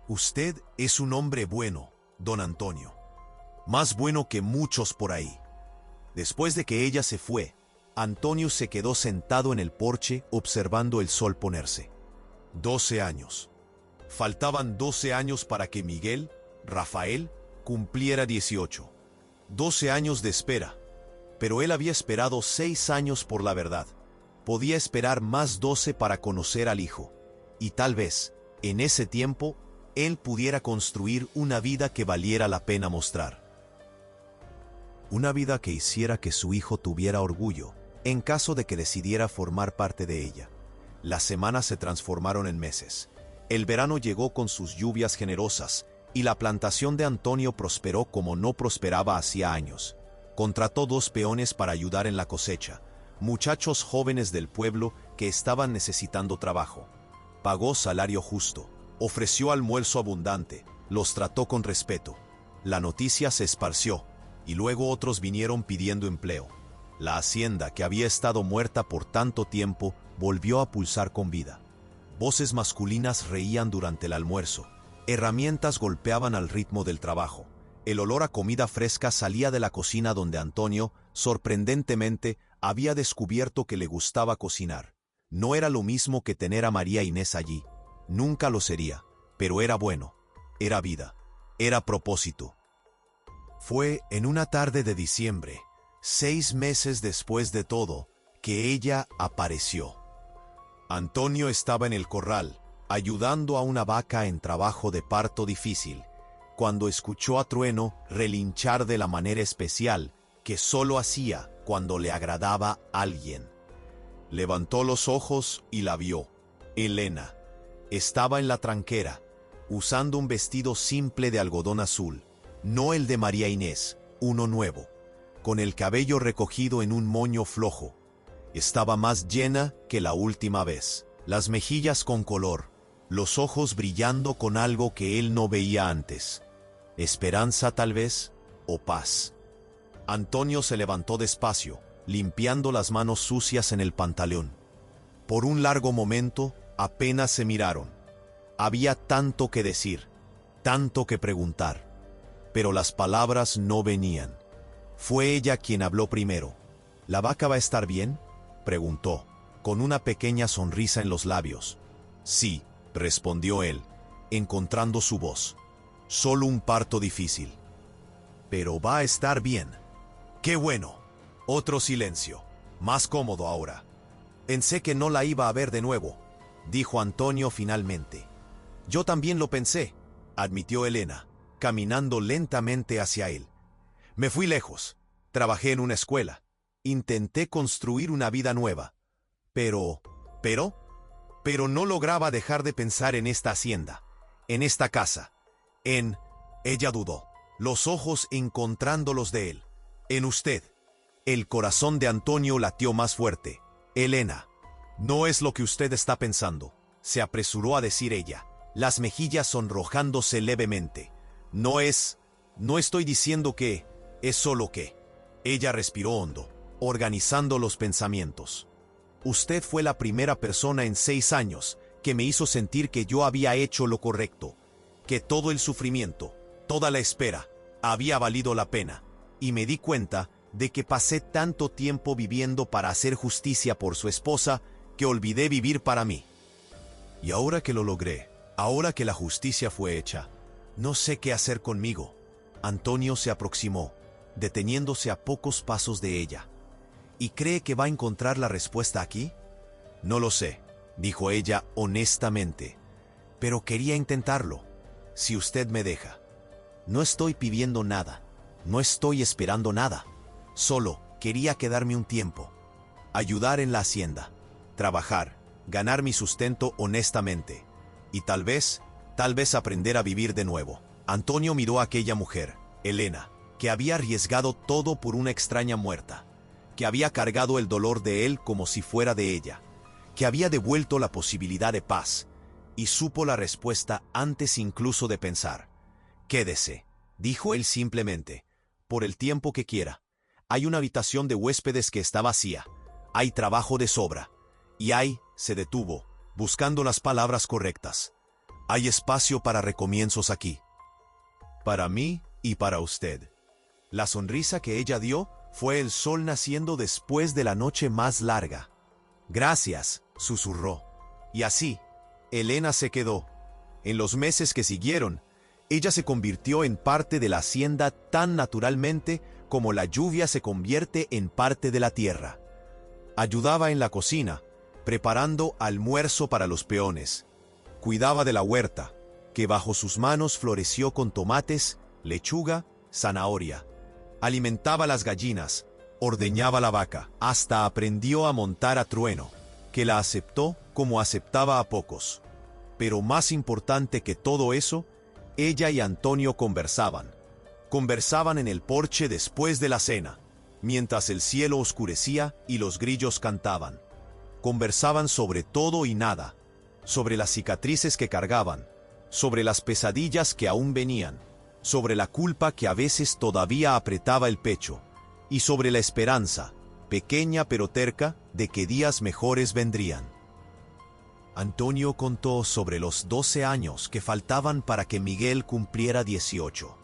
Usted es un hombre bueno, don Antonio. Más bueno que muchos por ahí. Después de que ella se fue, Antonio se quedó sentado en el porche observando el sol ponerse. 12 años. Faltaban 12 años para que Miguel, Rafael, cumpliera 18. 12 años de espera. Pero él había esperado 6 años por la verdad. Podía esperar más 12 para conocer al hijo. Y tal vez, en ese tiempo, él pudiera construir una vida que valiera la pena mostrar. Una vida que hiciera que su hijo tuviera orgullo, en caso de que decidiera formar parte de ella. Las semanas se transformaron en meses. El verano llegó con sus lluvias generosas, y la plantación de Antonio prosperó como no prosperaba hacía años. Contrató 2 peones para ayudar en la cosecha, muchachos jóvenes del pueblo que estaban necesitando trabajo. Pagó salario justo, ofreció almuerzo abundante, los trató con respeto. La noticia se esparció, y luego otros vinieron pidiendo empleo. La hacienda, que había estado muerta por tanto tiempo, volvió a pulsar con vida. Voces masculinas reían durante el almuerzo. Herramientas golpeaban al ritmo del trabajo. El olor a comida fresca salía de la cocina donde Antonio, sorprendentemente, había descubierto que le gustaba cocinar. No era lo mismo que tener a María Inés allí. Nunca lo sería, pero era bueno. Era vida. Era propósito. Fue en una tarde de diciembre, 6 meses después de todo, que ella apareció. Antonio estaba en el corral, ayudando a una vaca en trabajo de parto difícil, cuando escuchó a Trueno relinchar de la manera especial que solo hacía cuando le agradaba a alguien. Levantó los ojos y la vio. Elena. Estaba en la tranquera, usando un vestido simple de algodón azul, no el de María Inés, uno nuevo, con el cabello recogido en un moño flojo. Estaba más llena que la última vez, las mejillas con color, los ojos brillando con algo que él no veía antes. Esperanza tal vez, o paz. Antonio se levantó despacio, limpiando las manos sucias en el pantalón. Por un largo momento, apenas se miraron. Había tanto que decir, tanto que preguntar, pero las palabras no venían. Fue ella quien habló primero. ¿La vaca va a estar bien?, preguntó, con una pequeña sonrisa en los labios. Sí, respondió él, encontrando su voz. Solo un parto difícil. Pero va a estar bien. ¡Qué bueno! Otro silencio, más cómodo ahora. Pensé que no la iba a ver de nuevo, dijo Antonio finalmente. Yo también lo pensé, admitió Elena, caminando lentamente hacia él. Me fui lejos, trabajé en una escuela, intenté construir una vida nueva. Pero no lograba dejar de pensar en esta hacienda, en esta casa, en... Ella dudó, los ojos encontrando los de él. En usted. El corazón de Antonio latió más fuerte. Elena, no es lo que usted está pensando, se apresuró a decir ella, las mejillas sonrojándose levemente. No estoy diciendo que, es solo que. Ella respiró hondo, organizando los pensamientos. Usted fue la primera persona en 6 años que me hizo sentir que yo había hecho lo correcto, que todo el sufrimiento, toda la espera, había valido la pena, y me di cuenta de que pasé tanto tiempo viviendo para hacer justicia por su esposa que olvidé vivir para mí. Y ahora que lo logré, ahora que la justicia fue hecha, no sé qué hacer conmigo. Antonio se aproximó, deteniéndose a pocos pasos de ella. ¿Y cree que va a encontrar la respuesta aquí? No lo sé, dijo ella honestamente, pero quería intentarlo, si usted me deja. No estoy pidiendo nada, no estoy esperando nada. Solo quería quedarme un tiempo, ayudar en la hacienda, trabajar, ganar mi sustento honestamente, y tal vez aprender a vivir de nuevo. Antonio miró a aquella mujer, Elena, que había arriesgado todo por una extraña muerta, que había cargado el dolor de él como si fuera de ella, que había devuelto la posibilidad de paz, y supo la respuesta antes incluso de pensar. Quédese, dijo él simplemente, por el tiempo que quiera. Hay una habitación de huéspedes que está vacía. Hay trabajo de sobra. Y se detuvo, buscando las palabras correctas. Hay espacio para recomienzos aquí. Para mí y para usted. La sonrisa que ella dio fue el sol naciendo después de la noche más larga. Gracias, susurró. Y así, Elena se quedó. En los meses que siguieron, ella se convirtió en parte de la hacienda tan naturalmente como la lluvia se convierte en parte de la tierra. Ayudaba en la cocina, preparando almuerzo para los peones. Cuidaba de la huerta, que bajo sus manos floreció con tomates, lechuga, zanahoria. Alimentaba las gallinas, ordeñaba la vaca, hasta aprendió a montar a Trueno, que la aceptó como aceptaba a pocos. Pero más importante que todo eso, ella y Antonio conversaban. Conversaban en el porche después de la cena, mientras el cielo oscurecía y los grillos cantaban. Conversaban sobre todo y nada, sobre las cicatrices que cargaban, sobre las pesadillas que aún venían, sobre la culpa que a veces todavía apretaba el pecho, y sobre la esperanza, pequeña pero terca, de que días mejores vendrían. Antonio contó sobre los 12 años que faltaban para que Miguel cumpliera 18.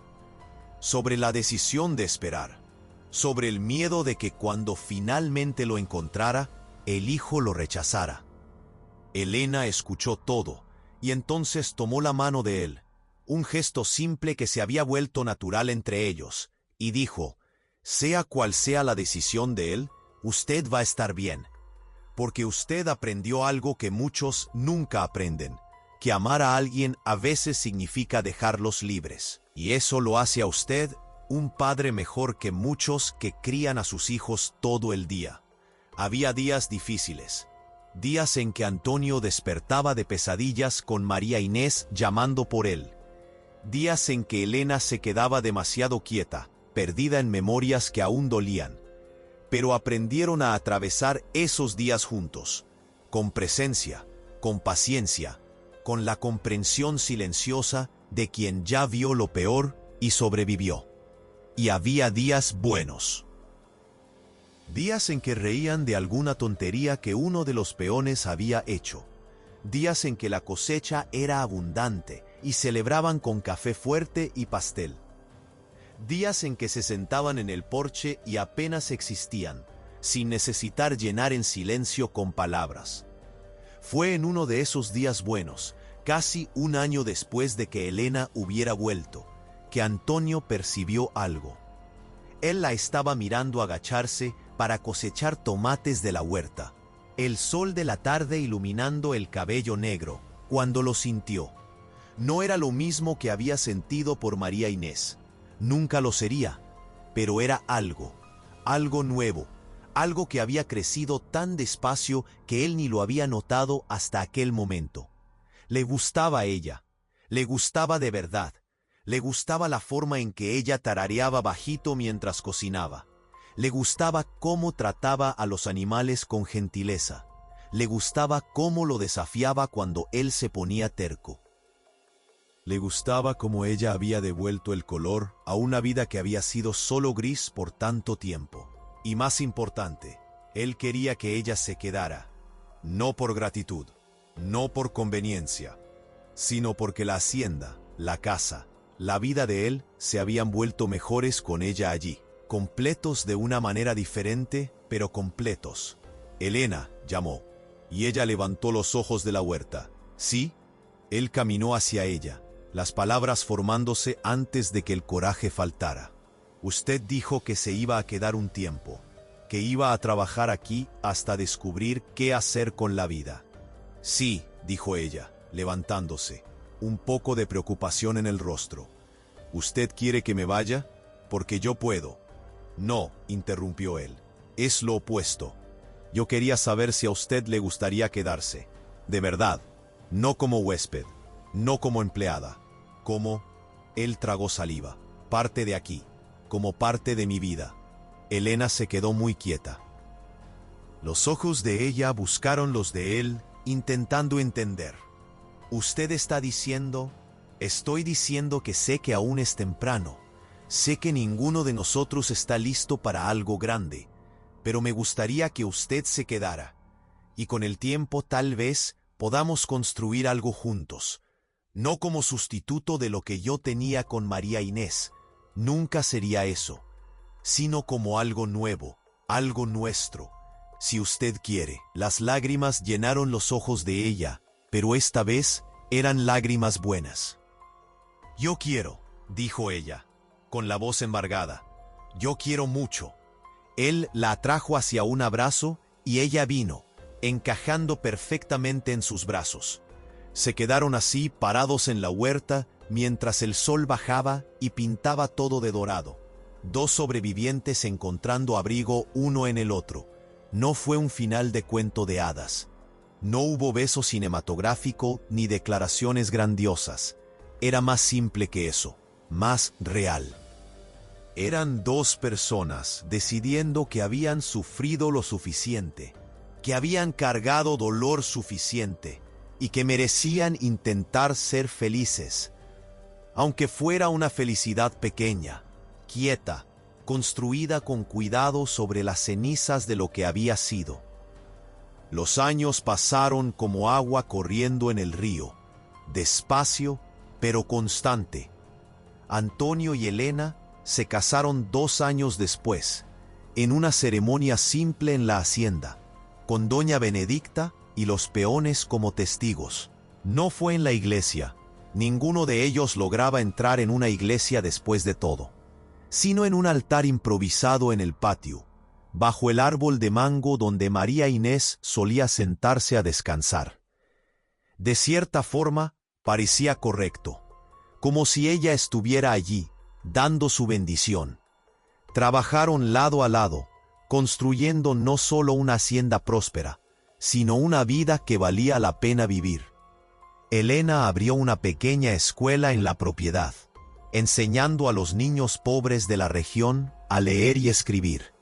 Sobre la decisión de esperar, sobre el miedo de que cuando finalmente lo encontrara, el hijo lo rechazara. Elena escuchó todo, y entonces tomó la mano de él, un gesto simple que se había vuelto natural entre ellos, y dijo, sea cual sea la decisión de él, usted va a estar bien, porque usted aprendió algo que muchos nunca aprenden, que amar a alguien a veces significa dejarlos libres. Y eso lo hace a usted un padre mejor que muchos que crían a sus hijos todo el día. Había días difíciles, días en que Antonio despertaba de pesadillas con María Inés llamando por él. Días en que Elena se quedaba demasiado quieta, perdida en memorias que aún dolían. Pero aprendieron a atravesar esos días juntos, con presencia, con paciencia, con la comprensión silenciosa de quien ya vio lo peor y sobrevivió. Y había días buenos. Días en que reían de alguna tontería que uno de los peones había hecho. Días en que la cosecha era abundante y celebraban con café fuerte y pastel. Días en que se sentaban en el porche y apenas existían, sin necesitar llenar en silencio con palabras. Fue en uno de esos días buenos, casi un año después de que Elena hubiera vuelto, que Antonio percibió algo. Él la estaba mirando agacharse para cosechar tomates de la huerta, el sol de la tarde iluminando el cabello negro, cuando lo sintió. No era lo mismo que había sentido por María Inés. Nunca lo sería, pero era algo nuevo, algo que había crecido tan despacio que él ni lo había notado hasta aquel momento. Le gustaba a ella, le gustaba de verdad, le gustaba la forma en que ella tarareaba bajito mientras cocinaba, le gustaba cómo trataba a los animales con gentileza, le gustaba cómo lo desafiaba cuando él se ponía terco. Le gustaba cómo ella había devuelto el color a una vida que había sido solo gris por tanto tiempo. Y más importante, él quería que ella se quedara, no por gratitud, no por conveniencia, sino porque la hacienda, la casa, la vida de él se habían vuelto mejores con ella allí, completos de una manera diferente, pero completos. Elena llamó, y ella levantó los ojos de la huerta. Sí, él caminó hacia ella, las palabras formándose antes de que el coraje faltara. Usted dijo que se iba a quedar un tiempo, que iba a trabajar aquí hasta descubrir qué hacer con la vida. Sí, dijo ella, levantándose, un poco de preocupación en el rostro. ¿Usted quiere que me vaya? Porque yo puedo. No, interrumpió él, es lo opuesto. Yo quería saber si a usted le gustaría quedarse. De verdad, no como huésped, no como empleada, como... Él tragó saliva. Parte de aquí, como parte de mi vida. Elena se quedó muy quieta. Los ojos de ella buscaron los de él, intentando entender. Usted está diciendo... Estoy diciendo que sé que aún es temprano. Sé que ninguno de nosotros está listo para algo grande, pero me gustaría que usted se quedara. Y con el tiempo tal vez podamos construir algo juntos. No como sustituto de lo que yo tenía con María Inés. Nunca sería eso. Sino como algo nuevo, algo nuestro. Si usted quiere. Las lágrimas llenaron los ojos de ella, pero esta vez eran lágrimas buenas. Yo quiero, dijo ella, con la voz embargada. Yo quiero mucho. Él la atrajo hacia un abrazo y ella vino, encajando perfectamente en sus brazos. Se quedaron así parados en la huerta mientras el sol bajaba y pintaba todo de dorado. Dos sobrevivientes encontrando abrigo uno en el otro. No fue un final de cuento de hadas. No hubo beso cinematográfico ni declaraciones grandiosas. Era más simple que eso, más real. Eran dos personas decidiendo que habían sufrido lo suficiente, que habían cargado dolor suficiente y que merecían intentar ser felices. Aunque fuera una felicidad pequeña, quieta, construida con cuidado sobre las cenizas de lo que había sido. Los años pasaron como agua corriendo en el río, despacio pero constante. Antonio y Elena se casaron 2 años después, en una ceremonia simple en la hacienda, con doña Benedicta y los peones como testigos. No fue en la iglesia, ninguno de ellos lograba entrar en una iglesia después de todo, sino en un altar improvisado en el patio, bajo el árbol de mango donde María Inés solía sentarse a descansar. De cierta forma, parecía correcto, como si ella estuviera allí, dando su bendición. Trabajaron lado a lado, construyendo no solo una hacienda próspera, sino una vida que valía la pena vivir. Elena abrió una pequeña escuela en la propiedad, enseñando a los niños pobres de la región a leer y escribir.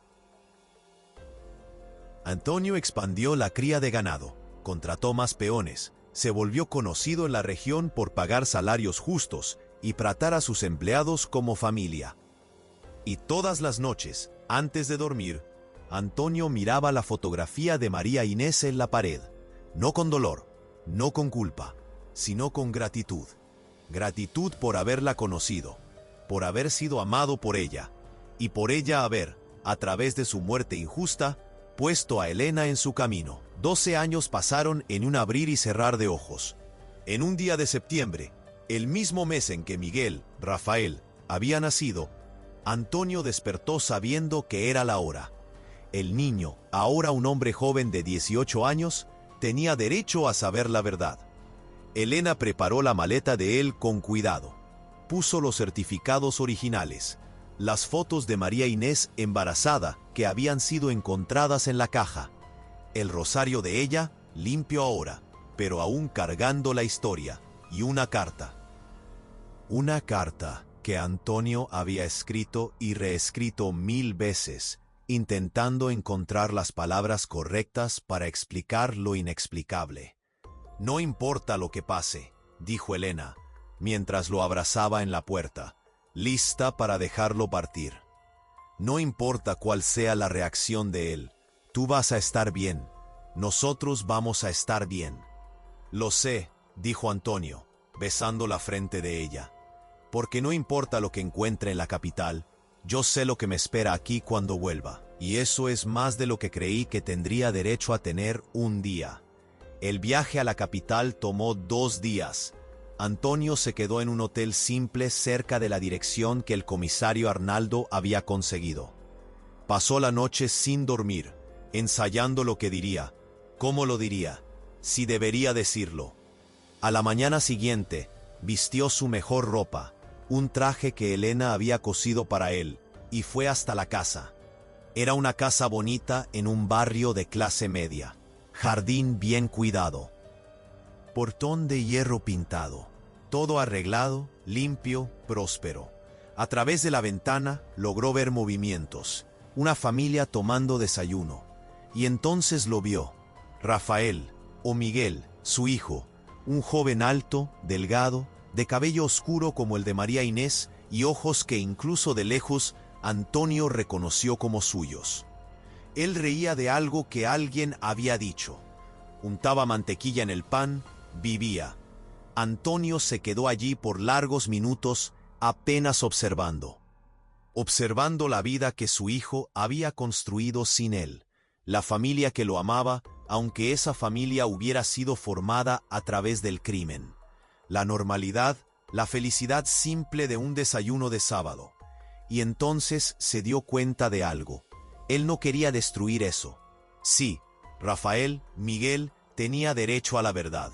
Antonio expandió la cría de ganado, contrató más peones, se volvió conocido en la región por pagar salarios justos y tratar a sus empleados como familia. Y todas las noches, antes de dormir, Antonio miraba la fotografía de María Inés en la pared, no con dolor, no con culpa, sino con gratitud. Gratitud por haberla conocido, por haber sido amado por ella, y por ella haber, a través de su muerte injusta, puesto a Elena en su camino. 12 años pasaron en un abrir y cerrar de ojos. En un día de septiembre, el mismo mes en que Miguel, Rafael, había nacido, Antonio despertó sabiendo que era la hora. El niño, ahora un hombre joven de 18 años, tenía derecho a saber la verdad. Elena preparó la maleta de él con cuidado. Puso los certificados originales, las fotos de María Inés embarazada que habían sido encontradas en la caja, el rosario de ella, limpio ahora, pero aún cargando la historia, y una carta. Una carta que Antonio había escrito y reescrito 1000 veces, intentando encontrar las palabras correctas para explicar lo inexplicable. No importa lo que pase, dijo Elena, mientras lo abrazaba en la puerta, lista para dejarlo partir. No importa cuál sea la reacción de él, tú vas a estar bien, nosotros vamos a estar bien. Lo sé, dijo Antonio, besando la frente de ella, porque no importa lo que encuentre en la capital, yo sé lo que me espera aquí cuando vuelva, y eso es más de lo que creí que tendría derecho a tener un día. El viaje a la capital tomó 2 días. Antonio se quedó en un hotel simple cerca de la dirección que el comisario Arnaldo había conseguido. Pasó la noche sin dormir, ensayando lo que diría, cómo lo diría, si debería decirlo. A la mañana siguiente, vistió su mejor ropa, un traje que Elena había cosido para él, y fue hasta la casa. Era una casa bonita en un barrio de clase media. Jardín bien cuidado. Portón de hierro pintado. Todo arreglado, limpio, próspero. A través de la ventana logró ver movimientos. Una familia tomando desayuno. Y entonces lo vio. Rafael, o Miguel, su hijo. Un joven alto, delgado, de cabello oscuro como el de María Inés y ojos que incluso de lejos Antonio reconoció como suyos. Él reía de algo que alguien había dicho. Untaba mantequilla en el pan, vivía. Antonio se quedó allí por largos minutos, apenas observando. Observando la vida que su hijo había construido sin él, la familia que lo amaba, aunque esa familia hubiera sido formada a través del crimen. La normalidad, la felicidad simple de un desayuno de sábado. Y entonces se dio cuenta de algo. Él no quería destruir eso. Sí, Rafael, Miguel, tenía derecho a la verdad,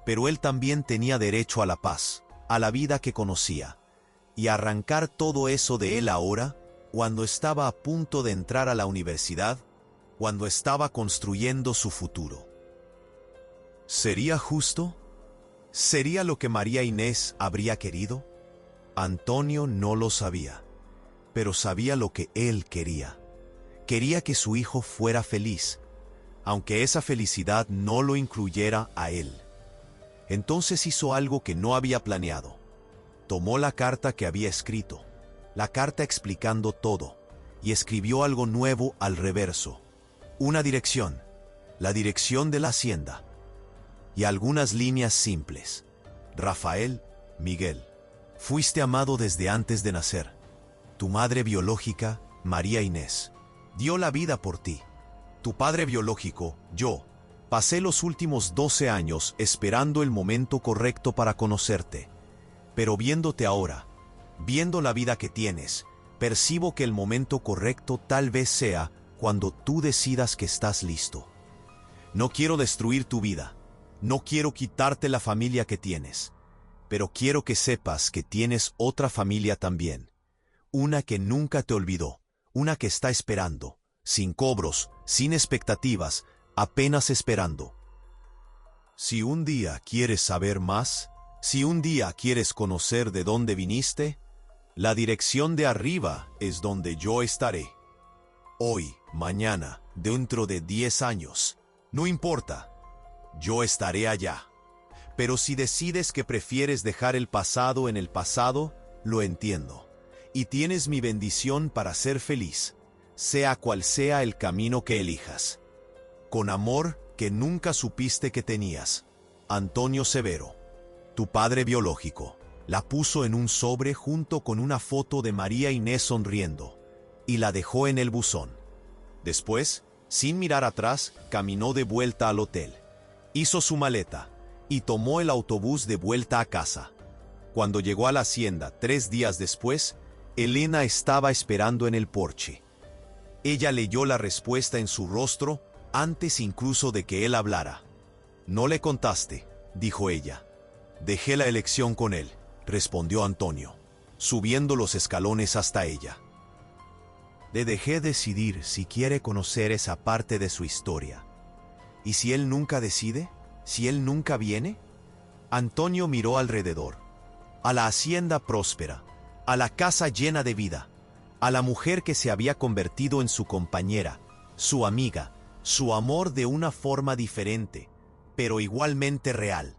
pero él también tenía derecho a la paz, a la vida que conocía. Y arrancar todo eso de él ahora, cuando estaba a punto de entrar a la universidad, cuando estaba construyendo su futuro. ¿Sería justo? ¿Sería lo que María Inés habría querido? Antonio no lo sabía, pero sabía lo que él quería. Quería que su hijo fuera feliz, aunque esa felicidad no lo incluyera a él. Entonces hizo algo que no había planeado. Tomó la carta que había escrito, la carta explicando todo, y escribió algo nuevo al reverso. Una dirección, la dirección de la hacienda, y algunas líneas simples. Rafael, Miguel, fuiste amado desde antes de nacer. Tu madre biológica, María Inés, dio la vida por ti. Tu padre biológico, yo, pasé los últimos 12 años esperando el momento correcto para conocerte. Pero viéndote ahora, viendo la vida que tienes, percibo que el momento correcto tal vez sea cuando tú decidas que estás listo. No quiero destruir tu vida, no quiero quitarte la familia que tienes, pero quiero que sepas que tienes otra familia también. Una que nunca te olvidó, una que está esperando, sin cobros, sin expectativas, apenas esperando. Si un día quieres saber más, si un día quieres conocer de dónde viniste, la dirección de arriba es donde yo estaré. Hoy, mañana, dentro de 10 años, no importa, yo estaré allá. Pero si decides que prefieres dejar el pasado en el pasado, lo entiendo. Y tienes mi bendición para ser feliz. sea cual sea el camino que elijas. Con amor que nunca supiste que tenías. Antonio Severo. Tu padre biológico. La puso en un sobre junto con una foto de María Inés sonriendo, y la dejó en el buzón. Después, sin mirar atrás, caminó de vuelta al hotel. Hizo su maleta, y tomó el autobús de vuelta a casa. Cuando llegó a la hacienda 3 días después, Elena estaba esperando en el porche. Ella leyó la respuesta en su rostro antes incluso de que él hablara. «No le contaste», dijo ella. «Dejé la elección con él», respondió Antonio, subiendo los escalones hasta ella. Le dejé decidir si quiere conocer esa parte de su historia. ¿Y si él nunca decide? ¿Si él nunca viene? Antonio miró alrededor, a la hacienda próspera, a la casa llena de vida, a la mujer que se había convertido en su compañera, su amiga, su amor de una forma diferente, pero igualmente real,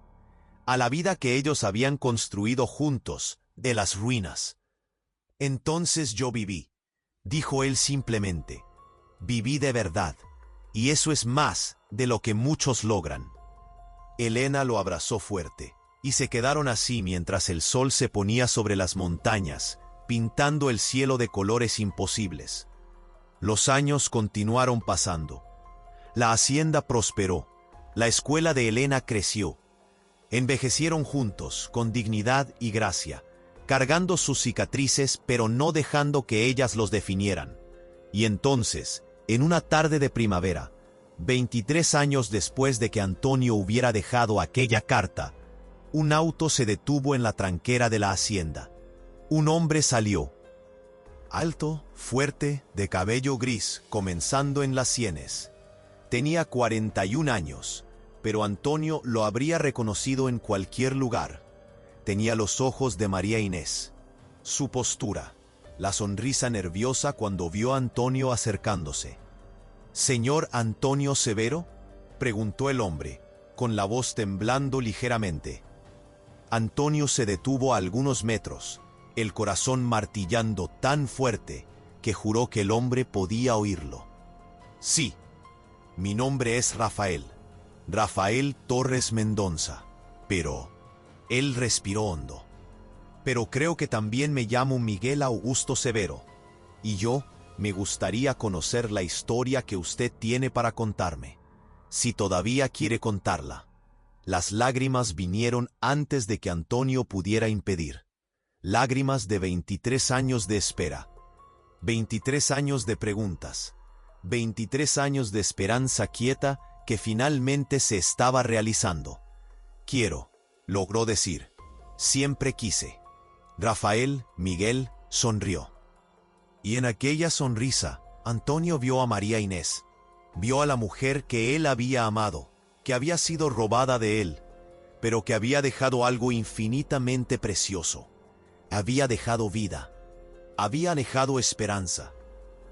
a la vida que ellos habían construido juntos, de las ruinas. «Entonces yo viví», dijo él simplemente. «Viví de verdad, y eso es más de lo que muchos logran». Elena lo abrazó fuerte, y se quedaron así mientras el sol se ponía sobre las montañas, pintando el cielo de colores imposibles. Los años continuaron pasando. La hacienda prosperó, la escuela de Elena creció. Envejecieron juntos, con dignidad y gracia, cargando sus cicatrices pero no dejando que ellas los definieran. Y entonces, en una tarde de primavera, 23 años después de que Antonio hubiera dejado aquella carta, un auto se detuvo en la tranquera de la hacienda. Un hombre salió. Alto, fuerte, de cabello gris, comenzando en las sienes. Tenía 41 años, pero Antonio lo habría reconocido en cualquier lugar. Tenía los ojos de María Inés. Su postura, la sonrisa nerviosa cuando vio a Antonio acercándose. «¿Señor Antonio Severo?», preguntó el hombre, con la voz temblando ligeramente. Antonio se detuvo a algunos metros, el corazón martillando tan fuerte que juró que el hombre podía oírlo. «Sí, mi nombre es Rafael, Rafael Torres Mendonza, pero…» Él respiró hondo. «Pero creo que también me llamo Miguel Augusto Severo, y yo me gustaría conocer la historia que usted tiene para contarme, si todavía quiere contarla». Las lágrimas vinieron antes de que Antonio pudiera impedir. Lágrimas de 23 años de espera, 23 años de preguntas, 23 años de esperanza quieta que finalmente se estaba realizando. «Quiero», logró decir. «Siempre quise». Rafael, Miguel, sonrió. Y en aquella sonrisa, Antonio vio a María Inés. Vio a la mujer que él había amado, que había sido robada de él, pero que había dejado algo infinitamente precioso. Había dejado vida. Había dejado esperanza.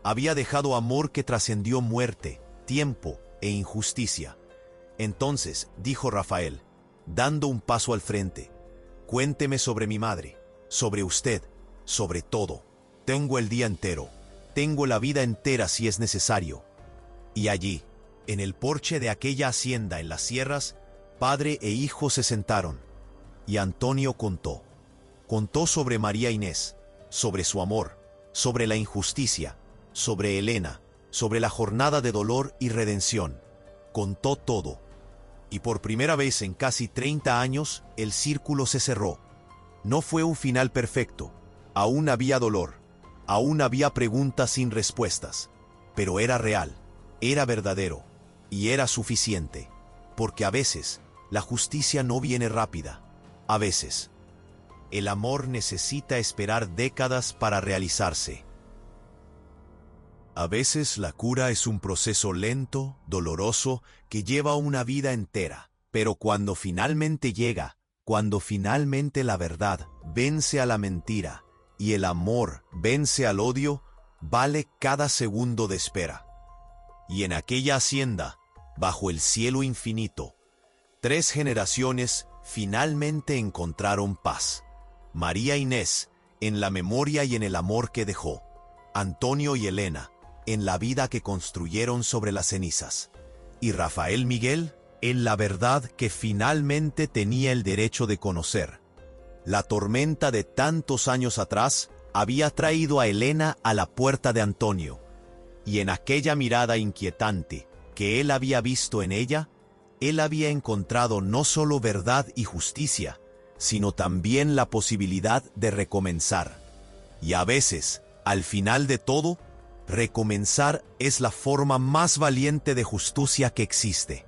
Había dejado amor que trascendió muerte, tiempo e injusticia. Entonces, dijo Rafael, dando un paso al frente, «Cuénteme sobre mi madre, sobre usted, sobre todo. Tengo el día entero, tengo la vida entera si es necesario». Y allí, en el porche de aquella hacienda en las sierras, padre e hijo se sentaron, y Antonio contó. Contó sobre María Inés, sobre su amor, sobre la injusticia, sobre Elena, sobre la jornada de dolor y redención. Contó todo. Y por primera vez en casi 30 años, el círculo se cerró. No fue un final perfecto. Aún había dolor. Aún había preguntas sin respuestas. Pero era real, era verdadero, y era suficiente. Porque a veces, la justicia no viene rápida. A veces, el amor necesita esperar décadas para realizarse. A veces la cura es un proceso lento, doloroso, que lleva una vida entera. Pero cuando finalmente llega, cuando finalmente la verdad vence a la mentira y el amor vence al odio, vale cada segundo de espera. Y en aquella hacienda, bajo el cielo infinito, 3 generaciones finalmente encontraron paz. María Inés, en la memoria y en el amor que dejó. Antonio y Elena, en la vida que construyeron sobre las cenizas. Y Rafael Miguel, en la verdad que finalmente tenía el derecho de conocer. La tormenta de tantos años atrás había traído a Elena a la puerta de Antonio, y en aquella mirada inquietante que él había visto en ella, él había encontrado no solo verdad y justicia, sino también la posibilidad de recomenzar. Y a veces, al final de todo, recomenzar es la forma más valiente de justicia que existe.